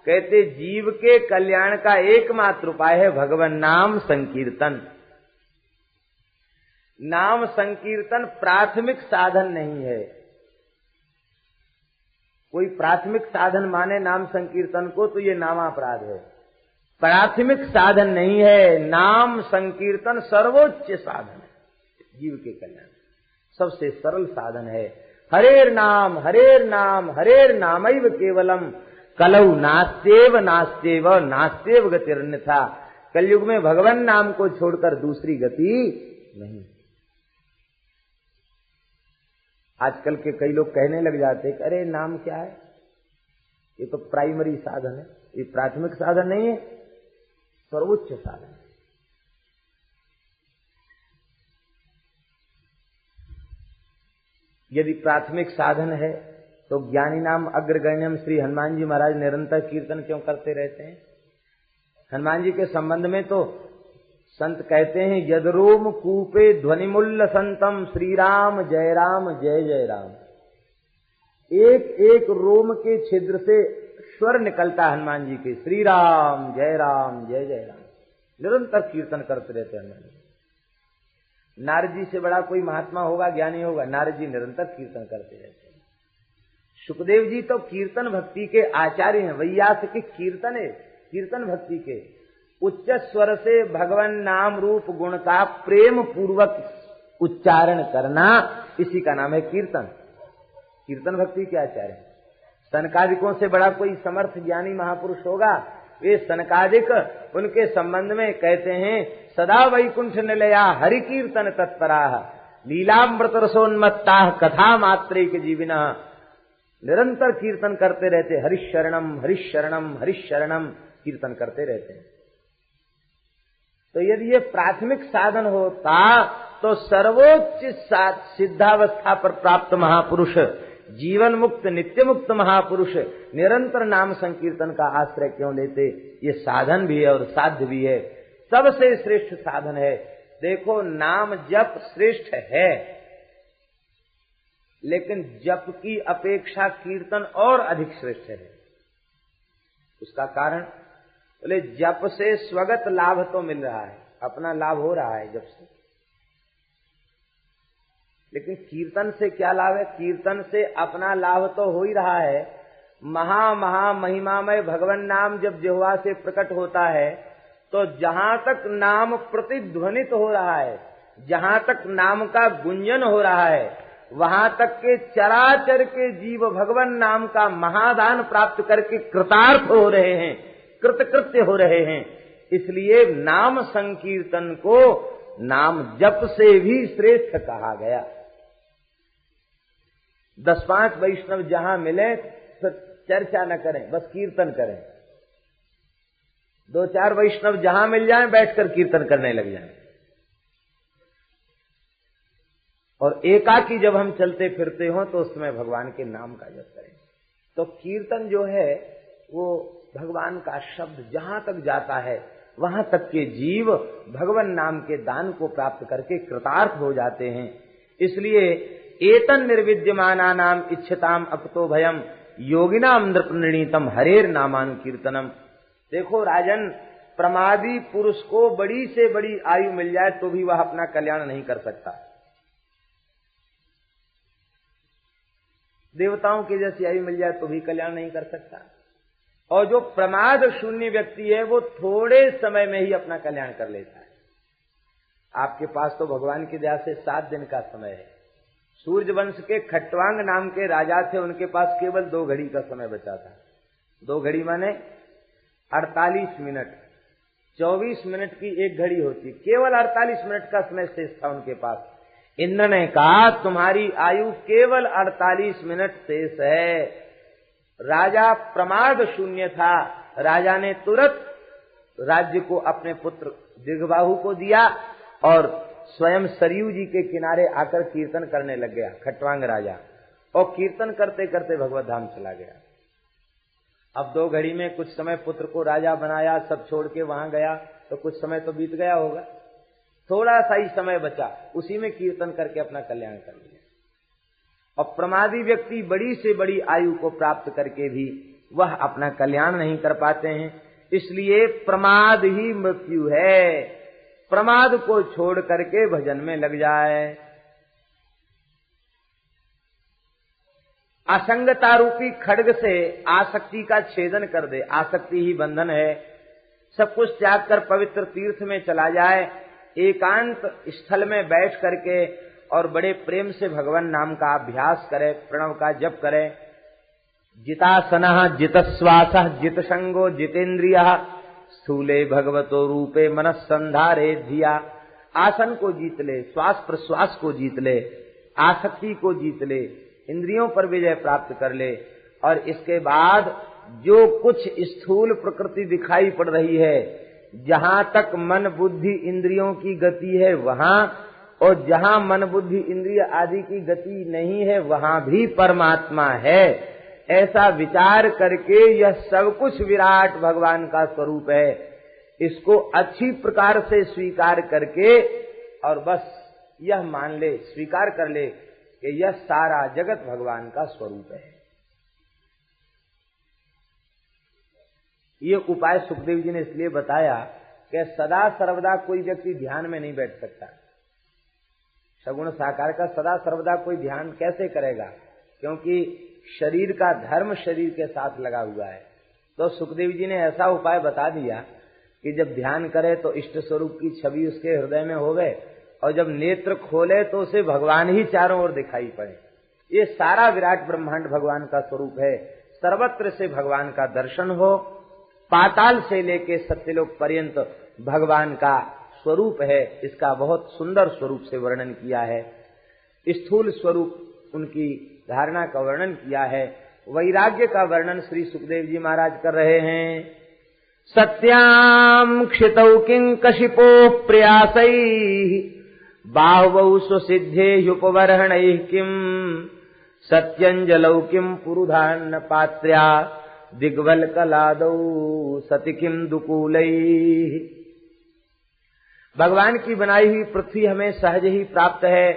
कहते? जीव के कल्याण का एकमात्र उपाय है भगवान नाम संकीर्तन। नाम संकीर्तन प्राथमिक साधन नहीं है। कोई प्राथमिक साधन माने नाम संकीर्तन को तो ये नामापराध है। प्राथमिक साधन नहीं है। नाम संकीर्तन सर्वोच्च साधन है जीव के कल्याण, सबसे सरल साधन है। हरेर नाम हरेर नामैव केवलम कलौ नास्तेव नास्तेव नास्तेव गतिरन्यथा। कलयुग में भगवान नाम को छोड़कर दूसरी गति नहीं। आजकल के कई लोग कहने लग जाते हैं कि अरे नाम क्या है, ये तो प्राइमरी साधन है, ये प्राथमिक साधन नहीं है, सर्वोच्च साधन है। यदि प्राथमिक साधन है तो ज्ञानी नाम अग्रगण्यम श्री हनुमान जी महाराज निरंतर कीर्तन क्यों करते रहते हैं? हनुमान जी के संबंध में तो संत कहते हैं यदरोम कूपे ध्वनिमुल्ल संतम श्री राम जय जय राम। एक एक रोम के छिद्र से स्वर निकलता हनुमान जी के, श्री राम जय जय राम। निरंतर कीर्तन करते रहते हनुमान जी। नारद जी से बड़ा कोई महात्मा होगा, ज्ञानी होगा? नारद जी निरंतर कीर्तन करते रहते हैं। सुखदेव जी तो कीर्तन भक्ति के आचार्य हैं। वैयास के कीर्तन भक्ति के उच्च स्वर से भगवान नाम रूप गुण का प्रेम पूर्वक उच्चारण करना, इसी का नाम है कीर्तन। कीर्तन भक्ति के आचार्य हैं। सनकादिकों से बड़ा कोई समर्थ ज्ञानी महापुरुष होगा? वे सनकादिक उनके संबंध में कहते हैं सदा वैकुंठ निलया हरि कीर्तन तत्पराः लीलामृत रसोन्मत्ता कथा मात्रेक जीविना। निरंतर कीर्तन करते रहते, हरिशरणम हरिशरणम हरिशरणम कीर्तन करते रहते हैं। तो यदि ये प्राथमिक साधन होता तो सर्वोच्च सिद्धावस्था पर प्राप्त महापुरुष, जीवन मुक्त नित्य मुक्त महापुरुष निरंतर नाम संकीर्तन का आश्रय क्यों लेते? ये साधन भी है और साध्य भी है, सबसे श्रेष्ठ साधन है। देखो, नाम जप श्रेष्ठ है, लेकिन जप की अपेक्षा कीर्तन और अधिक श्रेष्ठ है। उसका कारण बोले जप से स्वगत लाभ तो मिल रहा है, अपना लाभ हो रहा है जप से, लेकिन कीर्तन से क्या लाभ है? कीर्तन से अपना लाभ तो हो ही रहा है। महा महिमामय भगवान नाम जब जिह्वा से प्रकट होता है तो जहां तक नाम प्रतिध्वनित हो रहा है, जहां तक नाम का गुंजन हो रहा है, वहां तक के चराचर के जीव भगवान नाम का महादान प्राप्त करके कृतार्थ हो रहे हैं, कृतकृत्य हो रहे हैं। इसलिए नाम संकीर्तन को नाम जप से भी श्रेष्ठ कहा गया। 10-5 वैष्णव जहां मिले तो चर्चा न करें, बस कीर्तन करें। 2-4 वैष्णव जहां मिल जाएं बैठकर कीर्तन करने लग जाएं। और एकाकी जब हम चलते फिरते हो तो उसमें भगवान के नाम का जप करें। तो कीर्तन जो है वो भगवान का शब्द जहां तक जाता है वहां तक के जीव भगवान नाम के दान को प्राप्त करके कृतार्थ हो जाते हैं। इसलिए एतन निर्विद्यमाना नाम इच्छताम अपतो भयम योगिनाम नृपनीतम हरेर नामानुकीर्तनम। देखो राजन, प्रमादी पुरुष को बड़ी से बड़ी आयु मिल जाए तो भी वह अपना कल्याण नहीं कर सकता। देवताओं की जैसी आयु मिल जाए तो भी कल्याण नहीं कर सकता। और जो प्रमाद शून्य व्यक्ति है वो थोड़े समय में ही अपना कल्याण कर लेता है। आपके पास तो भगवान की दया से 7 दिन का समय है। सूर्य वंश के खट्वांग नाम के राजा थे, उनके पास केवल 2 घड़ी का समय बचा था। 2 घड़ी माने 48 मिनट, 24 मिनट की एक घड़ी होती, केवल 48 मिनट का समय शेष था उनके पास। इंद्र ने कहा तुम्हारी आयु केवल 48 मिनट शेष है। राजा प्रमाद शून्य था, राजा ने तुरंत राज्य को अपने पुत्र दीर्घबाहु को दिया और स्वयं सरयू जी के किनारे आकर कीर्तन करने लग गया खट्वांग राजा। और कीर्तन करते करते भगवत धाम चला गया। अब 2 घड़ी में कुछ समय पुत्र को राजा बनाया, सब छोड़ के वहां गया तो कुछ समय तो बीत गया होगा, थोड़ा सा ही समय बचा, उसी में कीर्तन करके अपना कल्याण कर लिया। और प्रमादी व्यक्ति बड़ी से बड़ी आयु को प्राप्त करके भी वह अपना कल्याण नहीं कर पाते हैं। इसलिए प्रमाद ही मृत्यु है। प्रमाद को छोड़ करके भजन में लग जाए। असंगता रूपी खड्ग से आसक्ति का छेदन कर दे। आसक्ति ही बंधन है। सब कुछ त्याग कर पवित्र तीर्थ में चला जाए, एकांत स्थल में बैठ करके और बड़े प्रेम से भगवान नाम का अभ्यास करे, प्रणव का जप करे। जितासनः जितश्वासः जितसंगो जितेन्द्रियः स्थूले भगवतो रूपे मनः संधारे धिया। आसन को जीत ले, श्वास प्रश्वास को जीत ले, आसक्ति को जीत ले, इंद्रियों पर विजय प्राप्त कर ले। और इसके बाद जो कुछ स्थूल प्रकृति दिखाई पड़ रही है, जहां तक मन बुद्धि इंद्रियों की गति है वहां, और जहां मन बुद्धि इंद्रिय आदि की गति नहीं है वहां भी परमात्मा है, ऐसा विचार करके यह सब कुछ विराट भगवान का स्वरूप है, इसको अच्छी प्रकार से स्वीकार करके और बस यह मान ले, स्वीकार कर ले कि यह सारा जगत भगवान का स्वरूप है। ये उपाय सुखदेव जी ने इसलिए बताया कि सदा सर्वदा कोई व्यक्ति ध्यान में नहीं बैठ सकता। सगुण साकार का सदा सर्वदा कोई ध्यान कैसे करेगा, क्योंकि शरीर का धर्म शरीर के साथ लगा हुआ है। तो सुखदेव जी ने ऐसा उपाय बता दिया कि जब ध्यान करे तो इष्ट स्वरूप की छवि उसके हृदय में होवे, और जब नेत्र खोले तो उसे भगवान ही चारों ओर दिखाई पड़े। ये सारा विराट ब्रह्मांड भगवान का स्वरूप है। सर्वत्र से भगवान का दर्शन हो, पाताल से लेके सत्यलोक पर्यंत भगवान का स्वरूप है। इसका बहुत सुंदर स्वरूप से वर्णन किया है। स्थूल स्वरूप उनकी धारणा का वर्णन किया है। वैराग्य का वर्णन श्री सुखदेव जी महाराज कर रहे हैं। सत्याम क्षितौ किंकशिपो प्रयासैः बाहुवौ स्वसिद्धेयुपवर्हणैः किम सत्यंजलौ किम पुरुधान्न पात्र्या दिग्वल्कलादौ सति किम दुकूलैः। भगवान की बनाई हुई पृथ्वी हमें सहज ही प्राप्त है,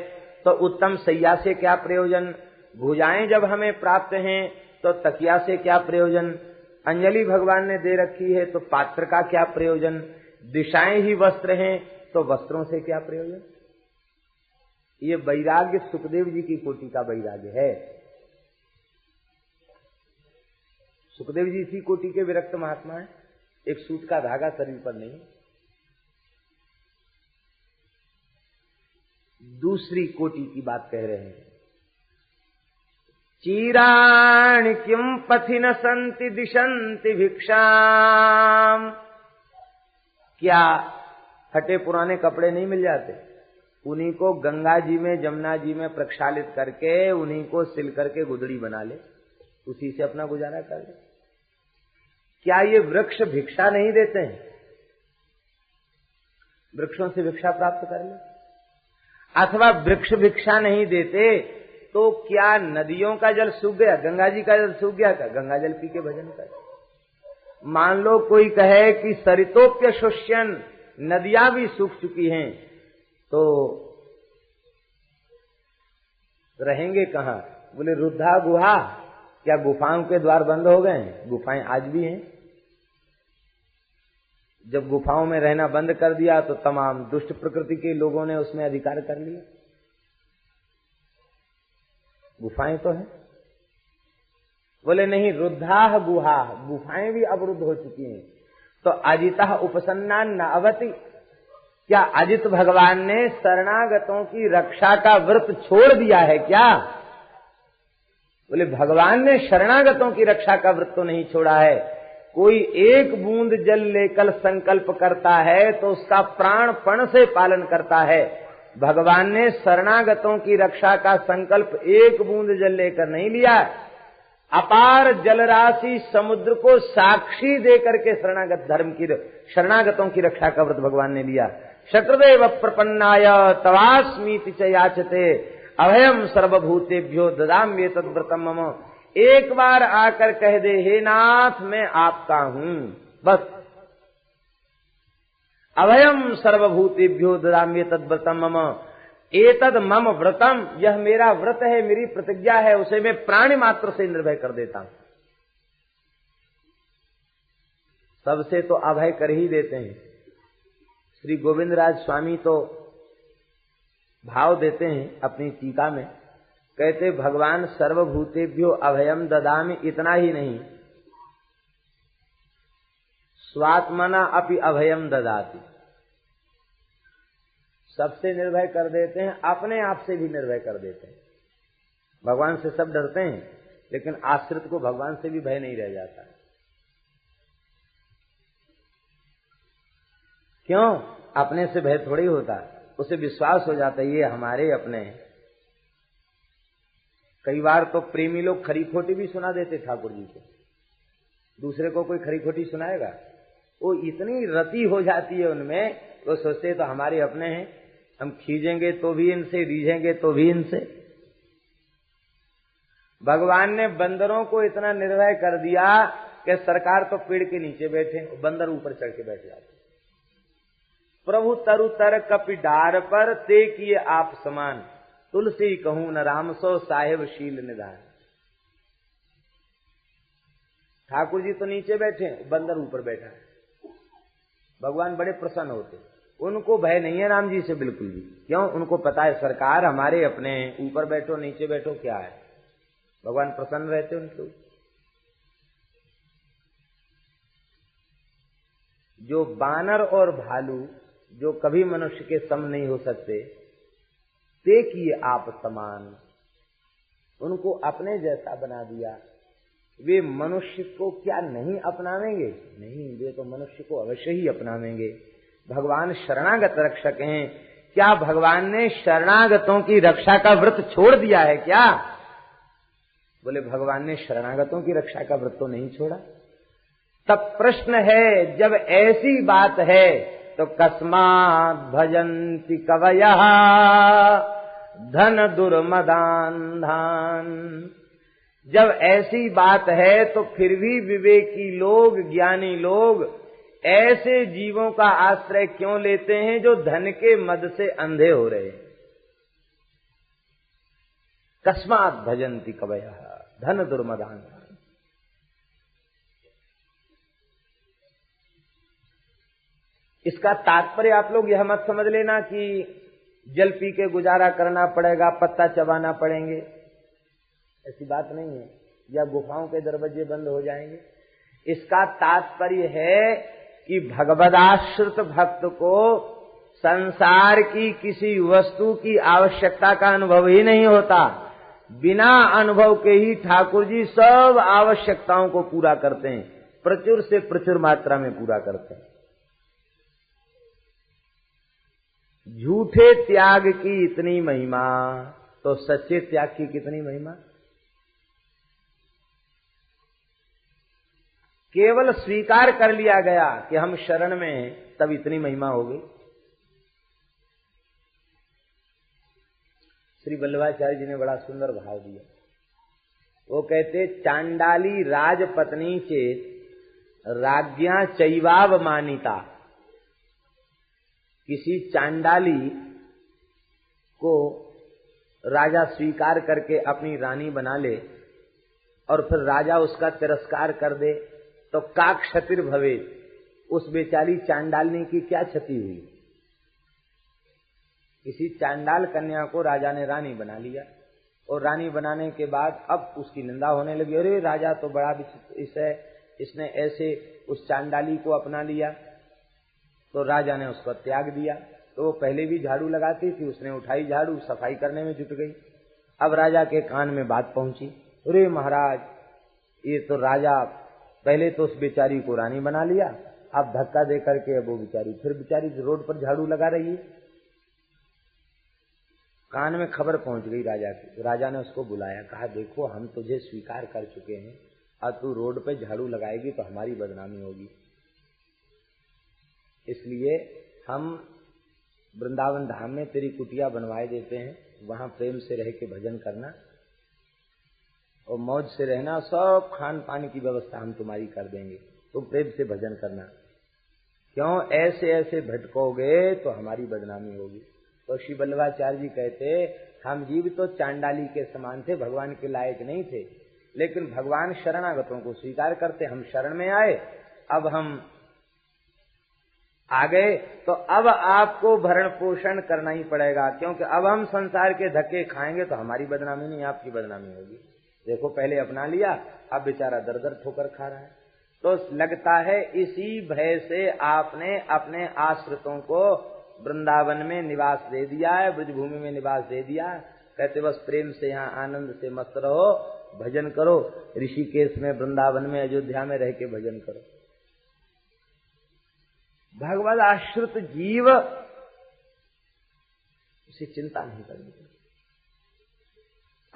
तो उत्तम सैया से क्या प्रयोजन। भुजाएं जब हमें प्राप्त हैं तो तकिया से क्या प्रयोजन। अंजलि भगवान ने दे रखी है तो पात्र का क्या प्रयोजन। दिशाएं ही वस्त्र हैं तो वस्त्रों से क्या प्रयोजन। ये वैराग्य सुखदेव जी की कोटि का वैराग्य है। सुखदेव जी इसी कोटि के विरक्त महात्मा है। एक सूत का धागा शरीर पर नहीं। दूसरी कोटि की बात कह रहे हैं। चीराणि किम पथि न संति दिशंति भिक्षाम। क्या फटे पुराने कपड़े नहीं मिल जाते, उन्हीं को गंगा जी में जमुना जी में प्रक्षालित करके उन्हीं को सिल करके गुदड़ी बना ले, उसी से अपना गुजारा कर ले। क्या ये वृक्ष भिक्षा नहीं देते हैं? वृक्षों से भिक्षा प्राप्त कर ले। अथवा वृक्ष भिक्षा नहीं देते तो क्या नदियों का जल सूख गया, गंगा जी का जल सूख गया क्या? गंगा जल पी के भजन कर। मान लो कोई कहे कि सरितोप्य शुष्यन, नदियां भी सूख चुकी हैं, तो रहेंगे कहां? बोले रुद्धा गुहा। क्या गुफाओं के द्वार बंद हो गए हैं? गुफाएं आज भी हैं। जब गुफाओं में रहना बंद कर दिया तो तमाम दुष्ट प्रकृति के लोगों ने उसमें अधिकार कर लिया। गुफाएं तो है। बोले नहीं, रुद्धाह गुहा, गुफाएं भी अवरुद्ध हो चुकी हैं। तो अजितः उपसन्नान न अवति। क्या अजित भगवान ने शरणागतों की रक्षा का व्रत छोड़ दिया है क्या? बोले भगवान ने शरणागतों की रक्षा का व्रत तो नहीं छोड़ा है। कोई एक बूंद जल लेकर संकल्प करता है तो उसका प्राणपण से पालन करता है। भगवान ने शरणागतों की रक्षा का संकल्प एक बूंद जल लेकर नहीं लिया। अपार जलराशि समुद्र को साक्षी देकर के शरणागतों की रक्षा का व्रत भगवान ने लिया। शक्रदेव प्रपन्नाय तवास्मीति च याचते अभयम सर्वभूतेभ्यो ददाम्येतद् व्रतम मम। एक बार आकर कह दे, हे नाथ मैं आपका हूं, बस। अभयम सर्वभूतेभ्यो ददाम्येतद् व्रतम मम एतद् मम व्रतम। यह मेरा व्रत है, मेरी प्रतिज्ञा है, उसे मैं प्राणी मात्र से निर्भय कर देता हूं। सबसे तो अभय कर ही देते हैं। श्री गोविंदराज स्वामी तो भाव देते हैं अपनी टीका में, कहते भगवान सर्वभूतेभ्यो अभयम ददामि। इतना ही नहीं, स्वात्मना अपि अभयम ददाति। सबसे निर्भय कर देते हैं, अपने आप से भी निर्भय कर देते हैं। भगवान से सब डरते हैं, लेकिन आश्रित को भगवान से भी भय नहीं रह जाता। क्यों? अपने से भय थोड़ी होता, उसे विश्वास हो जाता है ये हमारे अपने हैं। कई बार तो प्रेमी लोग खरी खोटी भी सुना देते ठाकुर जी को। दूसरे को कोई खरी खोटी सुनाएगा? वो इतनी रति हो जाती है उनमें, वो सोचते तो हमारे अपने हैं, हम खींचेंगे तो भी इनसे, रीझेंगे तो भी इनसे। भगवान ने बंदरों को इतना निर्भय कर दिया कि सरकार तो पेड़ के नीचे बैठे, बंदर ऊपर चढ़ के बैठ जाते। प्रभु तरु तर कपि डार पर, ते किए आप समान, तुलसी कहूं न राम सो, साहेब शील निधान। ठाकुर जी तो नीचे बैठे, बंदर ऊपर बैठा है। भगवान बड़े प्रसन्न होते, उनको भय नहीं है राम जी से बिल्कुल भी। क्यों? उनको पता है सरकार हमारे अपने, ऊपर बैठो नीचे बैठो क्या है, भगवान प्रसन्न रहते उनके। जो बानर और भालू जो कभी मनुष्य के सम नहीं हो सकते, ते किए आप समान, उनको अपने जैसा बना दिया। वे मनुष्य को क्या नहीं अपनावेंगे? नहीं, वे तो मनुष्य को अवश्य ही अपनावेंगे। भगवान शरणागत रक्षक हैं। क्या भगवान ने शरणागतों की रक्षा का व्रत छोड़ दिया है क्या? बोले भगवान ने शरणागतों की रक्षा का व्रत तो नहीं छोड़ा। तब प्रश्न है, जब ऐसी बात है तो कस्मात् भजन्ति कवयः धन दुर्मदान्धान। जब ऐसी बात है तो फिर भी विवेकी लोग, ज्ञानी लोग ऐसे जीवों का आश्रय क्यों लेते हैं जो धन के मद से अंधे हो रहे हैं? कस्मात् भजन्ति कवयः धन दुर्मदान्धान। इसका तात्पर्य आप लोग यह मत समझ लेना कि जल पी के गुजारा करना पड़ेगा, पत्ता चबाना पड़ेंगे, ऐसी बात नहीं है, या गुफाओं के दरवाजे बंद हो जाएंगे। इसका तात्पर्य है कि भगवदाश्रित भक्त को संसार की किसी वस्तु की आवश्यकता का अनुभव ही नहीं होता। बिना अनुभव के ही ठाकुर जी सब आवश्यकताओं को पूरा करते हैं, प्रचुर से प्रचुर मात्रा में पूरा करते हैं। झूठे त्याग की इतनी महिमा तो सच्चे त्याग की कितनी महिमा। केवल स्वीकार कर लिया गया कि हम शरण में हैं, तब इतनी महिमा हो गई। श्री वल्लभाचार्य जी ने बड़ा सुंदर भाव दिया। वो कहते, चांडाली राजपत्नी चेत राज्ञा चैवाव मानिता। किसी चांडाली को राजा स्वीकार करके अपनी रानी बना ले और फिर राजा उसका तिरस्कार कर दे तो का क्षतिर भवे, उस बेचारी चांडालनी की क्या क्षति हुई। किसी चांडाल कन्या को राजा ने रानी बना लिया और रानी बनाने के बाद अब उसकी निंदा होने लगी, अरे राजा तो बड़ा इसने ऐसे उस चांडाली को अपना लिया। तो राजा ने उसको त्याग दिया। तो वो पहले भी झाड़ू लगाती थी, उसने उठाई झाड़ू, सफाई करने में जुट गई। अब राजा के कान में बात पहुंची, अरे महाराज, ये तो राजा पहले तो उस बेचारी को रानी बना लिया, अब धक्का दे करके अब वो बेचारी रोड पर झाड़ू लगा रही है। कान में खबर पहुंच गई राजा की। राजा ने उसको बुलाया, कहा देखो हम तुझे स्वीकार कर चुके हैं, अब तू रोड पे झाड़ू लगाएगी तो हमारी बदनामी होगी, इसलिए हम वृंदावन धाम में तेरी कुटिया बनवाए देते हैं, वहां प्रेम से रह के भजन करना और मौज से रहना, सब खान पान की व्यवस्था हम तुम्हारी कर देंगे, तुम प्रेम से भजन करना। क्यों ऐसे ऐसे भटकोगे तो हमारी बदनामी होगी। तो श्री वल्लभाचार्य जी कहते, हम जीव तो चांडाली के समान थे, भगवान के लायक नहीं थे, लेकिन भगवान शरणागतों को स्वीकार करते। हम शरण में आए, अब हम आ गए तो अब आपको भरण पोषण करना ही पड़ेगा, क्योंकि अब हम संसार के धक्के खाएंगे तो हमारी बदनामी नहीं, आपकी बदनामी होगी। देखो पहले अपना लिया, अब बेचारा दर दर ठोकर खा रहा है। तो लगता है इसी भय से आपने अपने आश्रितों को वृंदावन में निवास दे दिया है, ब्रजभूमि में निवास दे दिया। कहते बस प्रेम से यहाँ आनंद से मस्त रहो, भजन करो, ऋषिकेश में, वृंदावन में, अयोध्या में रह के भजन करो। भगवद आश्रित जीव उसे चिंता नहीं करनी।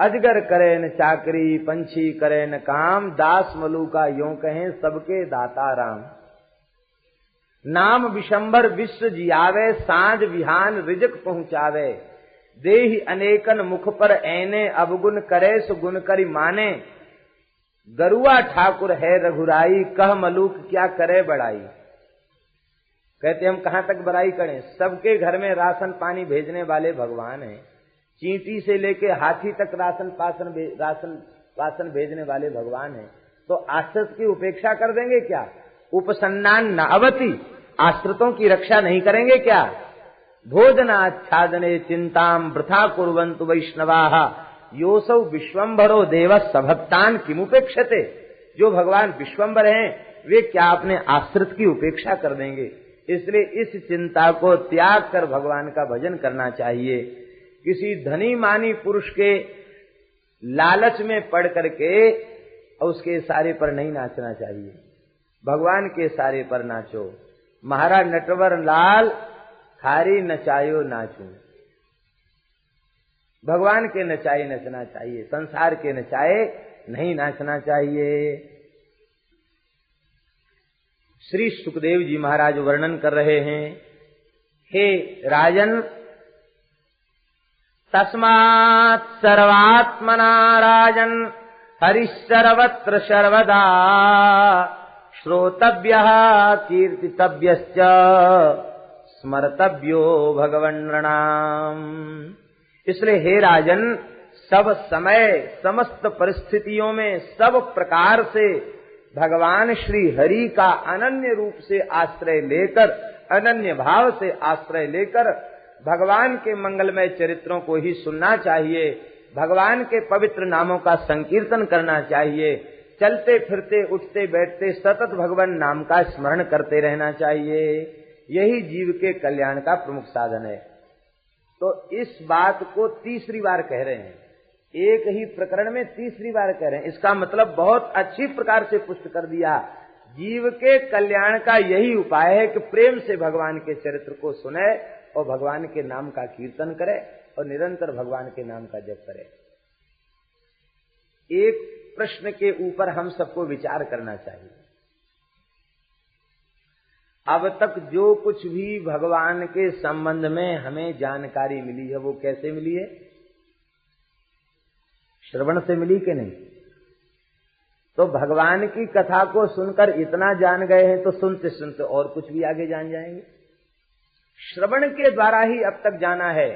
अजगर करे न चाकरी, पंछी करे न काम, दास मलू का यों कहें सबके दाता राम। नाम विशंबर विश्व जियावे, साँझ विहान रिजक पहुँचावे। देहि अनेकन मुख पर ऐने, अवगुण करे सुगुण करि माने। गरुआ ठाकुर है रघुराई, कह मलूक क्या करे बड़ाई। कहते हम कहाँ तक बड़ाई करें, सबके घर में राशन पानी भेजने वाले भगवान हैं। चींटी से लेके हाथी तक राशन पासन भेजने वाले भगवान हैं। तो आश्रित की उपेक्षा कर देंगे क्या? उपसन्नान न अवति, आश्रितों की रक्षा नहीं करेंगे क्या? भोजनाच्छादने चिंताम वृथा कुर्वन्तु वैष्णवाः योसौ विश्वम्भरो देव सभक्तान किमुपेक्षते। जो भगवान विश्वम्भर हैं वे क्या अपने आश्रित की उपेक्षा कर देंगे? इसलिए इस चिंता को त्याग कर भगवान का भजन करना चाहिए। किसी धनी मानी पुरुष के लालच में पड़ करके उसके सारे पर नहीं नाचना चाहिए, भगवान के सारे पर नाचो। महाराज नटवर लाल थारी नचायो नाचू, भगवान के नचाए नचना चाहिए, संसार के नचाए नहीं नाचना चाहिए। श्री सुखदेव जी महाराज वर्णन कर रहे हैं, हे राजन, तस्मात् सर्वात्मना राजन हरिः सर्वत्र सर्वदा श्रोतव्यः कीर्तितव्यश्च स्मर्तव्यो भगवन् नृणाम्। इसलिए हे राजन, सब समय समस्त परिस्थितियों में सब प्रकार से भगवान श्री हरि का अनन्य रूप से आश्रय लेकर, अनन्य भाव से आश्रय लेकर भगवान के मंगलमय चरित्रों को ही सुनना चाहिए, भगवान के पवित्र नामों का संकीर्तन करना चाहिए, चलते फिरते उठते बैठते सतत भगवान नाम का स्मरण करते रहना चाहिए। यही जीव के कल्याण का प्रमुख साधन है। तो इस बात को तीसरी बार कह रहे हैं, एक ही प्रकरण में तीसरी बार कह रहे हैं। इसका मतलब बहुत अच्छी प्रकार से पुष्ट कर दिया। जीव के कल्याण का यही उपाय है कि प्रेम से भगवान के चरित्र को सुने और भगवान के नाम का कीर्तन करे और निरंतर भगवान के नाम का जप करे। एक प्रश्न के ऊपर हम सबको विचार करना चाहिए। अब तक जो कुछ भी भगवान के संबंध में हमें जानकारी मिली है वो कैसे मिली है? श्रवण से मिली कि नहीं? तो भगवान की कथा को सुनकर इतना जान गए हैं तो सुनते सुनते और कुछ भी आगे जान जाएंगे। श्रवण के द्वारा ही अब तक जाना है।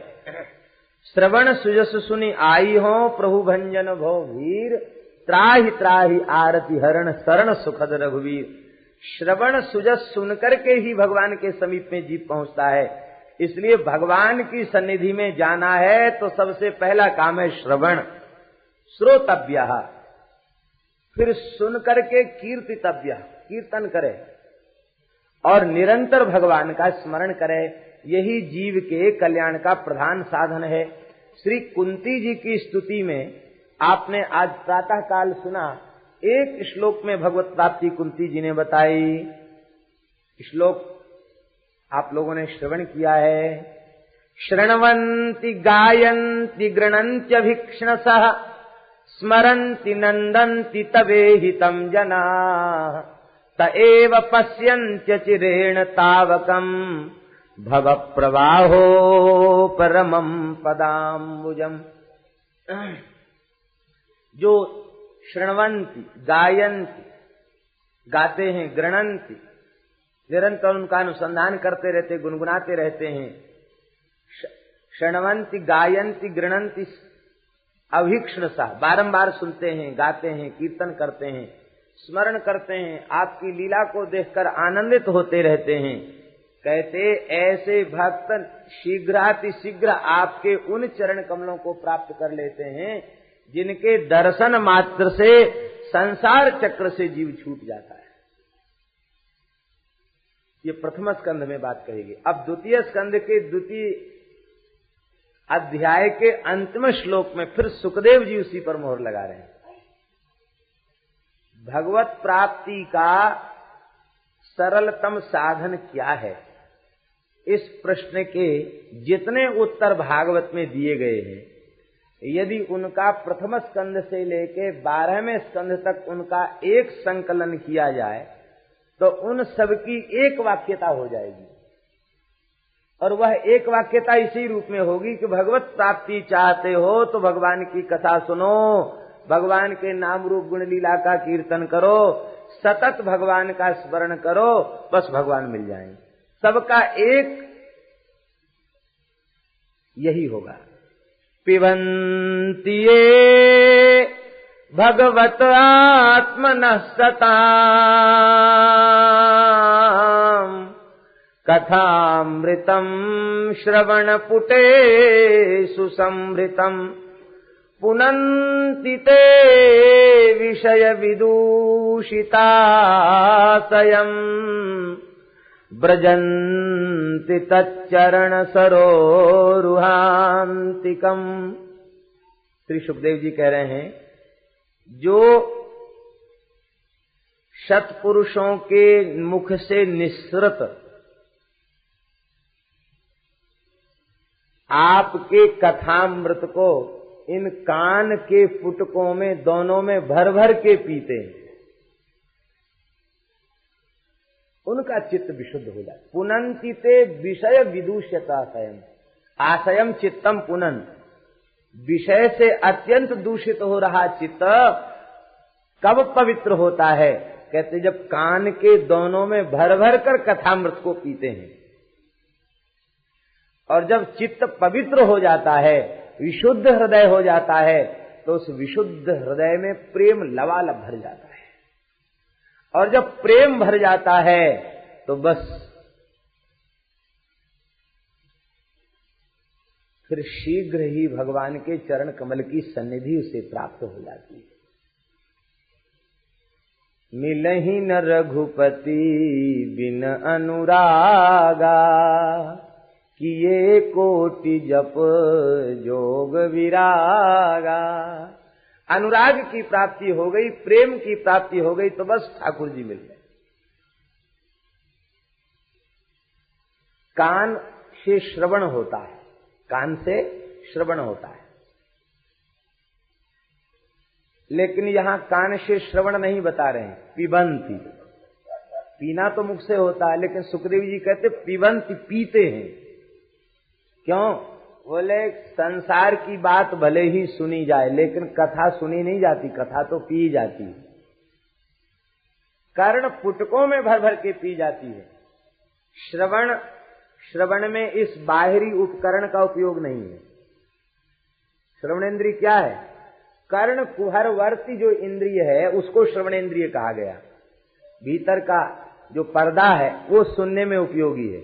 श्रवण सुजस सुनी आई हो प्रभु भंजन भो वीर त्राहि त्राहि आरति हरण शरण सुखद रघुवीर। श्रवण सुजस सुनकर के ही भगवान के समीप में जीव पहुंचता है। इसलिए भगवान की सन्निधि में जाना है तो सबसे पहला काम है श्रवण, श्रोतव्य, फिर सुनकर के कीर्तितव्य, कीर्तन करे और निरंतर भगवान का स्मरण करे। यही जीव के कल्याण का प्रधान साधन है। श्री कुंती जी की स्तुति में आपने आज प्रातः काल सुना, एक श्लोक में भगवत प्राप्ति कुंती जी ने बताई। श्लोक आप लोगों ने श्रवण किया है। शृण्वन्ति गायन्ति गृणन्त्यभीक्ष्णसः स्मरन्ति नन्दन्ति तवेहितं जनाः त एव पश्यन्त्यचिरेण तावकम् भव प्रवाहो परमं पदाम्बुजम्। जो शृण्वन्ति, गायन्ति, गाते हैं, गृणन्ति, निरंतर उनका अनुसंधान करते रहते, गुनगुनाते रहते हैं। शृण्वन्ति, गायन्ति, गृणन्ति, अभीक्ष्णसा, बारंबार सुनते हैं, गाते हैं, कीर्तन करते हैं, स्मरण करते हैं, आपकी लीला को देखकर आनंदित होते रहते हैं। कहते ऐसे भक्त शीघ्रातिशीघ्र आपके उन चरण कमलों को प्राप्त कर लेते हैं जिनके दर्शन मात्र से संसार चक्र से जीव छूट जाता है। ये प्रथम स्कंध में बात कहेगी। अब द्वितीय स्कंध के द्वितीय अध्याय के अंतिम श्लोक में फिर सुखदेव जी उसी पर मोहर लगा रहे हैं। भगवत प्राप्ति का सरलतम साधन क्या है? इस प्रश्न के जितने उत्तर भागवत में दिए गए हैं, यदि उनका प्रथम स्कंध से लेके 12वें स्कंध तक उनका एक संकलन किया जाए तो उन सबकी एक वाक्यता हो जाएगी। और वह एक वाक्यता इसी रूप में होगी कि भगवत प्राप्ति चाहते हो तो भगवान की कथा सुनो, भगवान के नाम रूप गुण लीला का कीर्तन करो, सतत भगवान का स्मरण करो, बस भगवान मिल जाएंगे। सबका एक यही होगा। पिबन्ति ये भगवत आत्मनः सताम् कथामृतम् श्रवणपुटेषु संहृतम् पुनन्ति ते विषय विदूषिताशयम् ब्रजन्ति तच्चरण सरोरुहान्तिकम्। श्री सुखदेव जी कह रहे हैं, जो सत्पुरुषों के मुख से निस्सृत आपके कथामृत को इन कान के फुटकों में दोनों में भर भर के पीते हैं, उनका चित्त विशुद्ध हो जाए। पुनन्ति ते विषय विदूषिताशयम्, आशयम चित्तम पुनन्त, विषय से अत्यंत दूषित हो रहा चित्त कब पवित्र होता है? कहते जब कान के दोनों में भर भर कर कथामृत को पीते हैं। और जब चित्त पवित्र हो जाता है, विशुद्ध हृदय हो जाता है, तो उस विशुद्ध हृदय में प्रेम लबालब भर जाता है। और जब प्रेम भर जाता है तो बस फिर शीघ्र ही भगवान के चरण कमल की सन्निधि उसे प्राप्त हो जाती है। मिलहि न रघुपति बिन अनुरागा किए कोटि जप जोग विरागा। अनुराग की प्राप्ति हो गई, प्रेम की प्राप्ति हो गई, तो बस ठाकुर जी मिल गए। कान से श्रवण होता है, कान से श्रवण होता है, लेकिन यहां कान से श्रवण नहीं बता रहे हैं। पिबंती, पीना तो मुख से होता है, लेकिन सुखदेव जी कहते पिबंती, पीते हैं। क्यों? बोले संसार की बात भले ही सुनी जाए, लेकिन कथा सुनी नहीं जाती, कथा तो पी जाती है। कर्ण पुटकों में भर भर के पी जाती है। श्रवण में इस बाहरी उपकरण का उपयोग नहीं है। श्रवणेन्द्रिय क्या है? कर्ण कुहरवर्ती जो इंद्रिय है उसको श्रवणेन्द्रिय कहा गया। भीतर का जो पर्दा है वो सुनने में उपयोगी है।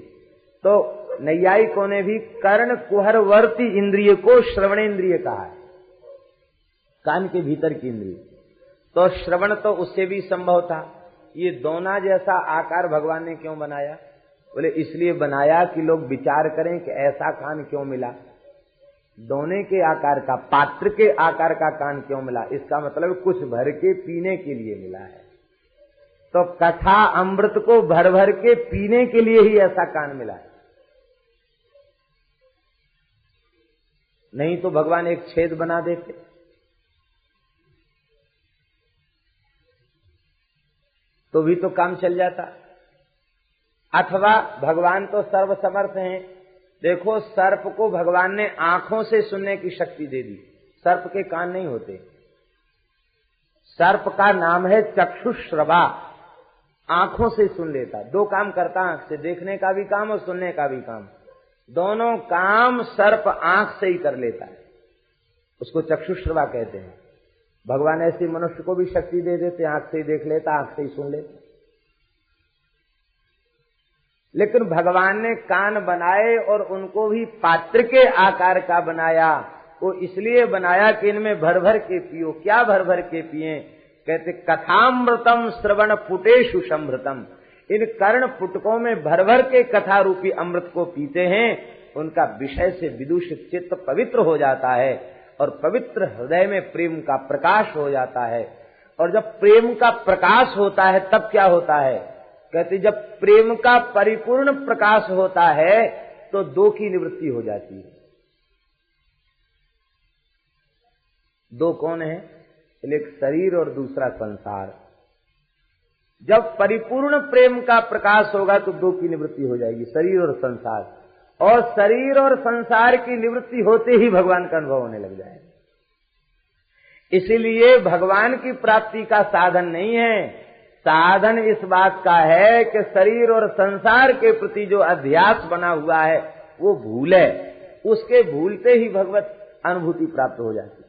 तो नैयायिकों ने भी कर्ण कुहरवर्ती इंद्रिय को श्रवणेन्द्रिय कहा है, कान के भीतर की इंद्रिय। तो श्रवण तो उससे भी संभव था। ये दोना जैसा आकार भगवान ने क्यों बनाया? बोले इसलिए बनाया कि लोग विचार करें कि ऐसा कान क्यों मिला, दोने के आकार का, पात्र के आकार का कान क्यों मिला। इसका मतलब कुछ भर के पीने के लिए मिला है। तो कथा अमृत को भर भर के पीने के लिए ही ऐसा कान मिला है, नहीं तो भगवान एक छेद बना देते। तो भी तो काम चल जाता। अथवा भगवान तो सर्वसमर्थ हैं। देखो सर्प को भगवान ने आंखों से सुनने की शक्ति दे दी, सर्प के कान नहीं होते। सर्प का नाम है चक्षुश्रवा, आंखों से सुन लेता। दो काम करता आंख से, देखने का भी काम और सुनने का भी काम। दोनों काम सर्प आंख से ही कर लेता है, उसको चक्षुश्रवा कहते हैं। भगवान ऐसे मनुष्य को भी शक्ति दे देते, आंख से ही देख लेता, आंख से ही सुन लेता। लेकिन भगवान ने कान बनाए और उनको भी पात्र के आकार का बनाया। वो इसलिए बनाया कि इनमें भर भर के पियो। क्या भर भर के पिए? कहते कथामृतम श्रवण पुटेषु संभृतम। इन कर्ण पुटकों में भर भर के कथा रूपी अमृत को पीते हैं। उनका विषय से विदूषित चित्त पवित्र हो जाता है और पवित्र हृदय में प्रेम का प्रकाश हो जाता है। और जब प्रेम का प्रकाश होता है तब क्या होता है? कहते जब प्रेम का परिपूर्ण प्रकाश होता है तो दो की निवृत्ति हो जाती है। दो कौन है? एक शरीर और दूसरा संसार। जब परिपूर्ण प्रेम का प्रकाश होगा तो दो की निवृत्ति हो जाएगी, शरीर और संसार। और शरीर और संसार की निवृत्ति होते ही भगवान का अनुभव होने लग जाएगा। इसीलिए भगवान की प्राप्ति का साधन नहीं है साधन इस बात का है कि शरीर और संसार के प्रति जो अध्यास बना हुआ है वो भूले, उसके भूलते ही भगवत अनुभूति प्राप्त हो जाती।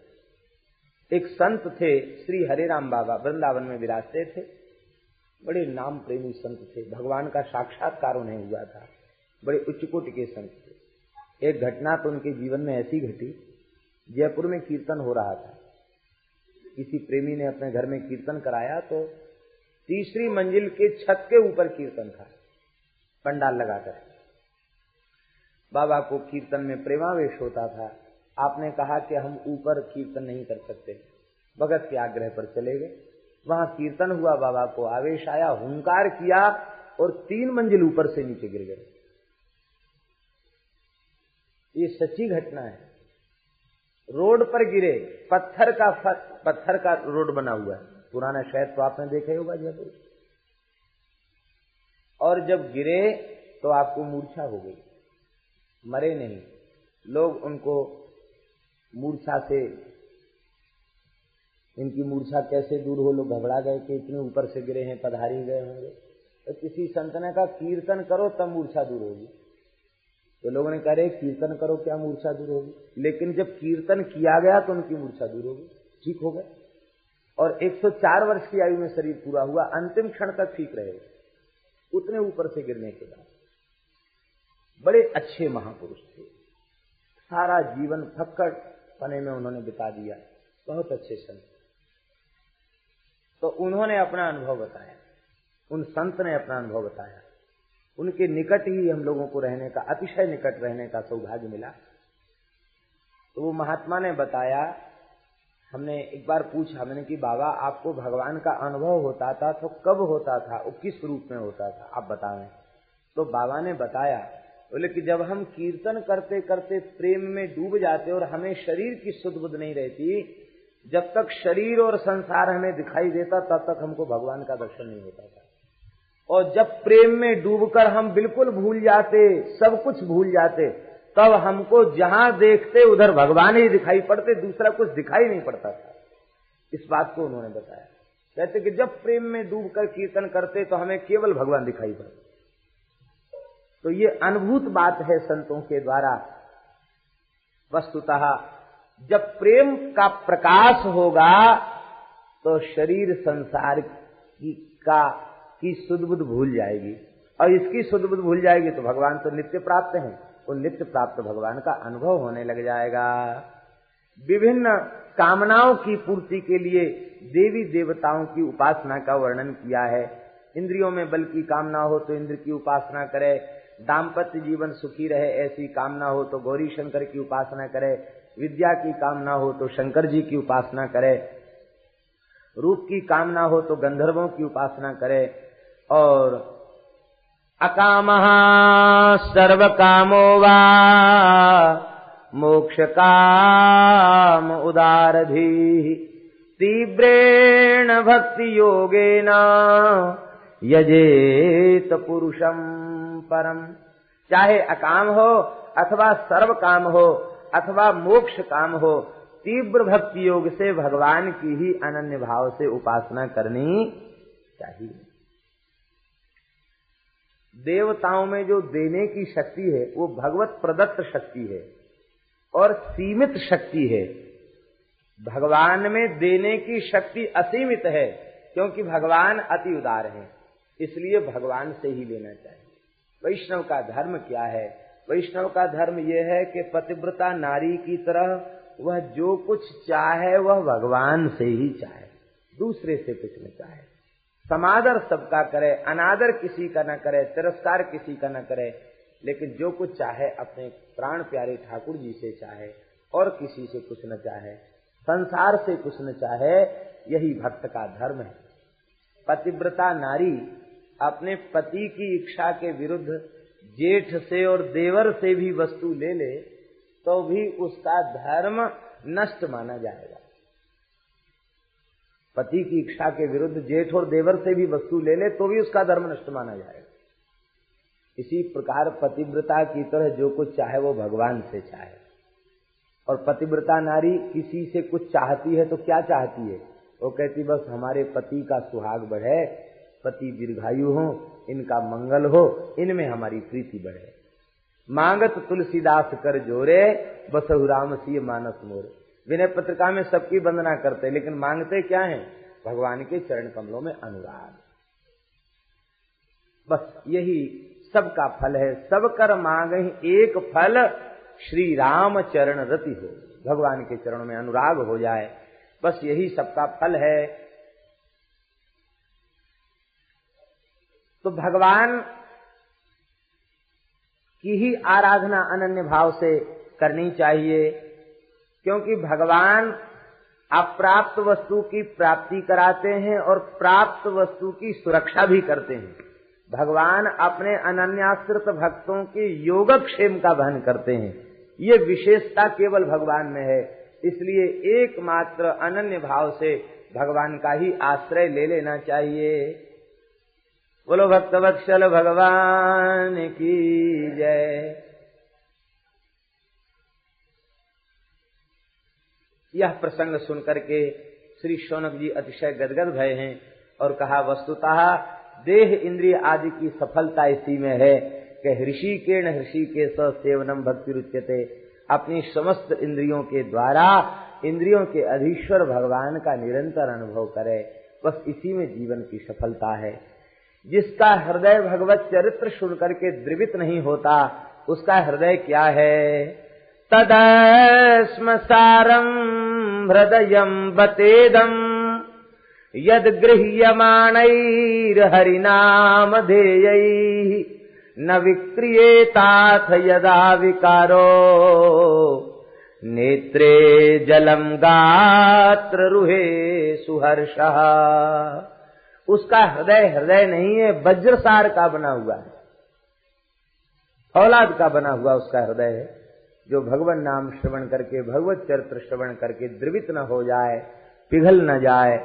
एक संत थे श्री हरिराम बाबा, वृंदावन में विराजते थे, बड़े नाम प्रेमी संत थे, भगवान का साक्षात्कार उन्हें हुआ था, बड़े उच्च कोटि के संत थे। एक घटना तो उनके जीवन में ऐसी घटी, जयपुर में कीर्तन हो रहा था, किसी प्रेमी ने अपने घर में कीर्तन कराया तो तीसरी मंजिल के छत के ऊपर कीर्तन था, पंडाल लगाकर। बाबा को कीर्तन में प्रेमावेश होता था। आपने कहा कि हम ऊपर कीर्तन नहीं कर सकते, भगत के आग्रह पर चले गए। वहां कीर्तन हुआ, बाबा को आवेश आया, हुंकार किया और 3 मंजिल ऊपर से नीचे गिर गए। ये सच्ची घटना है। रोड पर गिरे, पत्थर का रोड बना हुआ है, पुराना शहर तो आपने देखा होगा जयपुर। और जब गिरे तो आपको मूर्छा हो गई, मरे नहीं। लोग उनको मूर्छा से, इनकी मूर्छा कैसे दूर हो, लोग घबरा गए कि इतने ऊपर से गिरे हैं, पधारी गए होंगे। तो किसी संत ने कहा कीर्तन करो तब मूर्छा दूर होगी। तो लोगों ने कहा कीर्तन करो क्या मूर्छा दूर होगी, लेकिन जब कीर्तन किया गया तो उनकी मूर्छा दूर होगी, ठीक हो गए। और 104 वर्ष की आयु में शरीर पूरा हुआ, अंतिम क्षण तक ठीक रहे, उतने ऊपर से गिरने के बाद। बड़े अच्छे महापुरुष थे, सारा जीवन फक्कड़ पने में उन्होंने बिता दिया, बहुत अच्छे संत। तो उन्होंने अपना अनुभव बताया, उन संत ने अपना अनुभव बताया। उनके निकट ही हम लोगों को रहने का, अतिशय निकट रहने का सौभाग्य मिला। तो वो महात्मा ने बताया, हमने एक बार पूछा, मैंने कि बाबा आपको भगवान का अनुभव होता था तो कब होता था, वो किस रूप में होता था, आप बताएं। तो बाबा ने बताया, बोले कि जब हम कीर्तन करते करते प्रेम में डूब जाते और हमें शरीर की सुध बुध नहीं रहती, जब तक शरीर और संसार हमें दिखाई देता तब तक हमको भगवान का दर्शन नहीं होता था। और जब प्रेम में डूबकर हम बिल्कुल भूल जाते, सब कुछ भूल जाते, तब हमको जहां देखते उधर भगवान ही दिखाई पड़ते, दूसरा कुछ दिखाई नहीं पड़ता था। इस बात को उन्होंने बताया। कहते कि जब प्रेम में डूबकर कीर्तन करते तो हमें केवल भगवान दिखाई पड़ते। तो ये अनुभूत बात है संतों के द्वारा। वस्तुतः जब प्रेम का प्रकाश होगा तो शरीर संसार की सुध-बुध भूल जाएगी, और इसकी सुध-बुध भूल जाएगी तो भगवान तो नित्य प्राप्त हैं, वो नित्य प्राप्त भगवान का अनुभव होने लग जाएगा। विभिन्न कामनाओं की पूर्ति के लिए देवी देवताओं की उपासना का वर्णन किया है। इंद्रियों में बल की कामना हो तो इंद्र की उपासना करे, दाम्पत्य जीवन सुखी रहे ऐसी कामना हो तो गौरी शंकर की उपासना करे, विद्या की कामना हो तो शंकर जी की उपासना करे, रूप की कामना हो तो गंधर्वों की उपासना करे। और अकामः सर्व कामो वा मोक्ष काम उदारधि तीव्रेण भक्ति योगेन यजेत पुरुषम परम। चाहे अकाम हो अथवा सर्व काम हो अथवा मोक्ष काम हो, तीव्र भक्ति योग से भगवान की ही अनन्य भाव से उपासना करनी चाहिए। देवताओं में जो देने की शक्ति है वो भगवत प्रदत्त शक्ति है और सीमित शक्ति है। भगवान में देने की शक्ति असीमित है, क्योंकि भगवान अति उदार है, इसलिए भगवान से ही लेना चाहिए। वैष्णव का धर्म क्या है? वैष्णव का धर्म यह है कि पतिव्रता नारी की तरह वह जो कुछ चाहे वह भगवान से ही चाहे, दूसरे से कुछ न चाहे। समादर सबका करे, अनादर किसी का न करे, तिरस्कार किसी का न करे, लेकिन जो कुछ चाहे अपने प्राण प्यारे ठाकुर जी से चाहे और किसी से कुछ न चाहे, संसार से कुछ न चाहे। यही भक्त का धर्म है। पतिव्रता नारी अपने पति की इच्छा के विरुद्ध जेठ से और देवर से भी वस्तु ले ले तो भी उसका धर्म नष्ट माना जाएगा। पति की इच्छा के विरुद्ध जेठ और देवर से भी वस्तु ले ले तो भी उसका धर्म नष्ट माना जाएगा। इसी प्रकार पतिव्रता की तरह जो कुछ चाहे वो भगवान से चाहे। और पतिव्रता नारी किसी से कुछ चाहती है तो क्या चाहती है? वो कहती बस हमारे पति का सुहाग बढ़े, पति दीर्घायु हो, इनका मंगल हो, इनमें हमारी प्रीति बढ़े। मांगत तुलसीदास कर जोरे, बसहु राम सिय मानस मोरे। विनय पत्रिका में सबकी वंदना करते, लेकिन मांगते क्या है? भगवान के चरण कमलों में अनुराग। बस यही सबका फल है। सब कर मांगहि एक फल, श्री राम चरण रति हो। भगवान के चरणों में अनुराग हो जाए, बस यही सबका फल है। तो भगवान की ही आराधना अनन्य भाव से करनी चाहिए, क्योंकि भगवान अप्राप्त वस्तु की प्राप्ति कराते हैं और प्राप्त वस्तु की सुरक्षा भी करते हैं। भगवान अपने अनन्याश्रित भक्तों के योगक्षेम का वहन करते हैं। ये विशेषता केवल भगवान में है, इसलिए एकमात्र अनन्य भाव से भगवान का ही आश्रय ले लेना चाहिए। बोलो भक्तवत्सल भगवान की जय। यह प्रसंग सुनकर के श्री शौनक जी अतिशय गदगद भये हैं और कहा, वस्तुतः देह इंद्रिय आदि की सफलता इसी में है कि ऋषिकेण ऋषिकेश सेवनम भक्ति रुच्यते। अपनी समस्त इंद्रियों के द्वारा इंद्रियों के अधीश्वर भगवान का निरंतर अनुभव करे, बस इसी में जीवन की सफलता है। जिसका हृदय भगवत चरित्र सुन करके द्रवित नहीं होता, उसका हृदय क्या है? तदस्म सारं हृदयं बतेदं यद गृह्यमाणैर् हरिनामधेयैः न विक्रियेताथ यदा विकारो नेत्रे जलम गात्र रुहे सुहर्षः। उसका हृदय हृदय नहीं है, वज्रसार का बना हुआ है, औलाद का बना हुआ उसका हृदय है, जो भगवान नाम श्रवण करके, भगवत चरित्र श्रवण करके द्रवित न हो जाए, पिघल न जाए,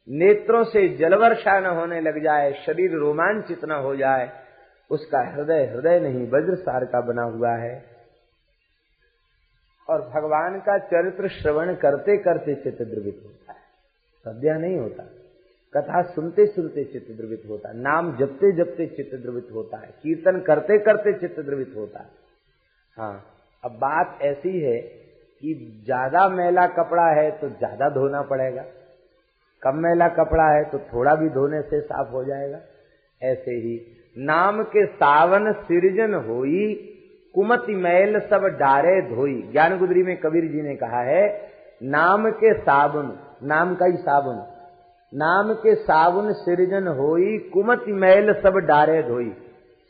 नेत्रों से जलवर्षा न होने लग जाए, शरीर रोमांचित न हो जाए, उसका हृदय हृदय नहीं वज्रसार का बना हुआ है। और भगवान का चरित्र श्रवण करते करते चित्त द्रवित होता है, सद्या नहीं होता। कथा सुनते सुनते चित्त द्रवित होता है, नाम जपते जपते चित्त द्रवित होता है, कीर्तन करते करते चित्त द्रवित होता है। हाँ, अब बात ऐसी है कि ज्यादा मैला कपड़ा है तो ज्यादा धोना पड़ेगा, कम मैला कपड़ा है तो थोड़ा भी धोने से साफ हो जाएगा। ऐसे ही नाम के सावन सृजन होई, कुमति मैल सब डारे धोई। ज्ञान गुदरी में कबीर जी ने कहा है, नाम के साबुन, नाम का ही साबुन, नाम के साबुन सृजन होई, कुमति मैल सब डारे धोई।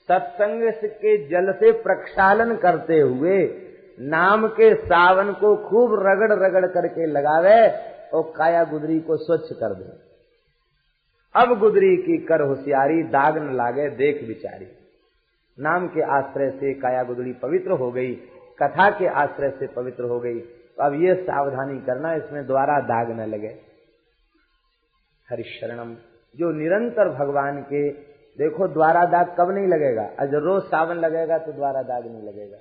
सत्संग के जल से प्रक्षालन करते हुए नाम के सावन को खूब रगड़ रगड़ करके लगावे और काया गुदरी को स्वच्छ कर दे। अब गुदरी की कर होशियारी, दाग न लागे देख बिचारी। नाम के आश्रय से काया गुदरी पवित्र हो गई, कथा के आश्रय से पवित्र हो गई। तो अब ये सावधानी करना, इसमें द्वारा दाग न लगे। हरिशरणम, जो निरंतर भगवान के, देखो द्वारा दाग कब नहीं लगेगा? अगर रोज सावन लगेगा तो द्वारा दाग नहीं लगेगा।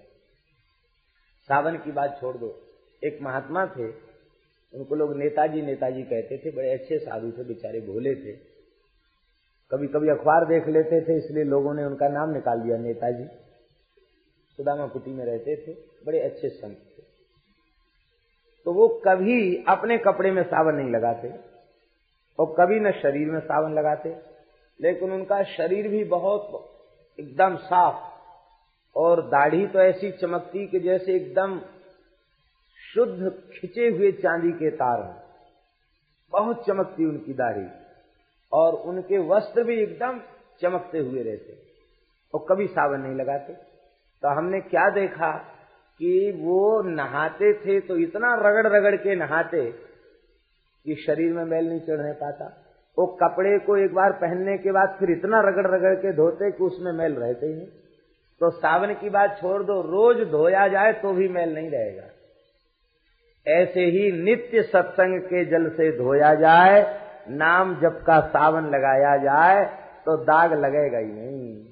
सावन की बात छोड़ दो। एक महात्मा थे, उनको लोग नेताजी नेताजी कहते थे, बड़े अच्छे साधु थे, बेचारे भोले थे। कभी कभी अखबार देख लेते थे, इसलिए लोगों ने उनका नाम निकाल दिया नेताजी। सुदामा कुटी में रहते थे, बड़े अच्छे संत थे। तो वो कभी अपने कपड़े में सावन नहीं लगाते और कभी न शरीर में सावन लगाते, लेकिन उनका शरीर भी बहुत एकदम साफ और दाढ़ी तो ऐसी चमकती कि जैसे एकदम शुद्ध खिंचे हुए चांदी के तार हैं, बहुत चमकती उनकी दाढ़ी, और उनके वस्त्र भी एकदम चमकते हुए रहते और कभी सावन नहीं लगाते। तो हमने क्या देखा कि वो नहाते थे तो इतना रगड़ रगड़ के नहाते कि शरीर में मैल नहीं चढ़ने पाता। वो कपड़े को एक बार पहनने के बाद फिर इतना रगड़ रगड़ के धोते कि उसमें मैल रहते ही नहीं। तो सावन की बात छोड़ दो, रोज धोया जाए तो भी मैल नहीं रहेगा। ऐसे ही नित्य सत्संग के जल से धोया जाए, नाम जप का सावन लगाया जाए तो दाग लगेगा ही नहीं।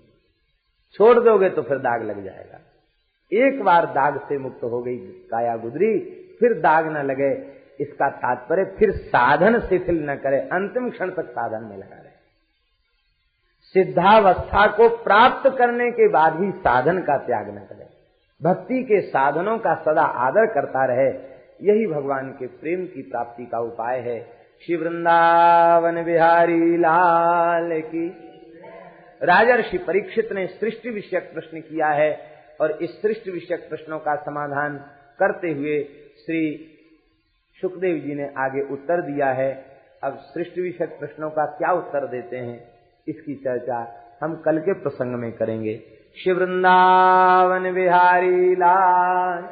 छोड़ दोगे तो फिर दाग लग जाएगा। एक बार दाग से मुक्त हो गई काया गुदरी, फिर दाग न लगे। इसका तात्पर्य फिर साधन शिथिल न करे, अंतिम क्षण तक साधन में लगा रहे। सिद्धावस्था को प्राप्त करने के बाद ही साधन का त्याग न करे, भक्ति के साधनों का सदा आदर करता रहे, यही भगवान के प्रेम की प्राप्ति का उपाय है। श्री वृंदावन बिहारी लाल की। राजर्षि परीक्षित ने सृष्टि विषयक प्रश्न किया है और इस सृष्टि विषयक प्रश्नों का समाधान करते हुए श्री सुखदेव जी ने आगे उत्तर दिया है। अब सृष्टि विषयक प्रश्नों का क्या उत्तर देते हैं, इसकी चर्चा हम कल के प्रसंग में करेंगे। श्री वृंदावन बिहारी लाल।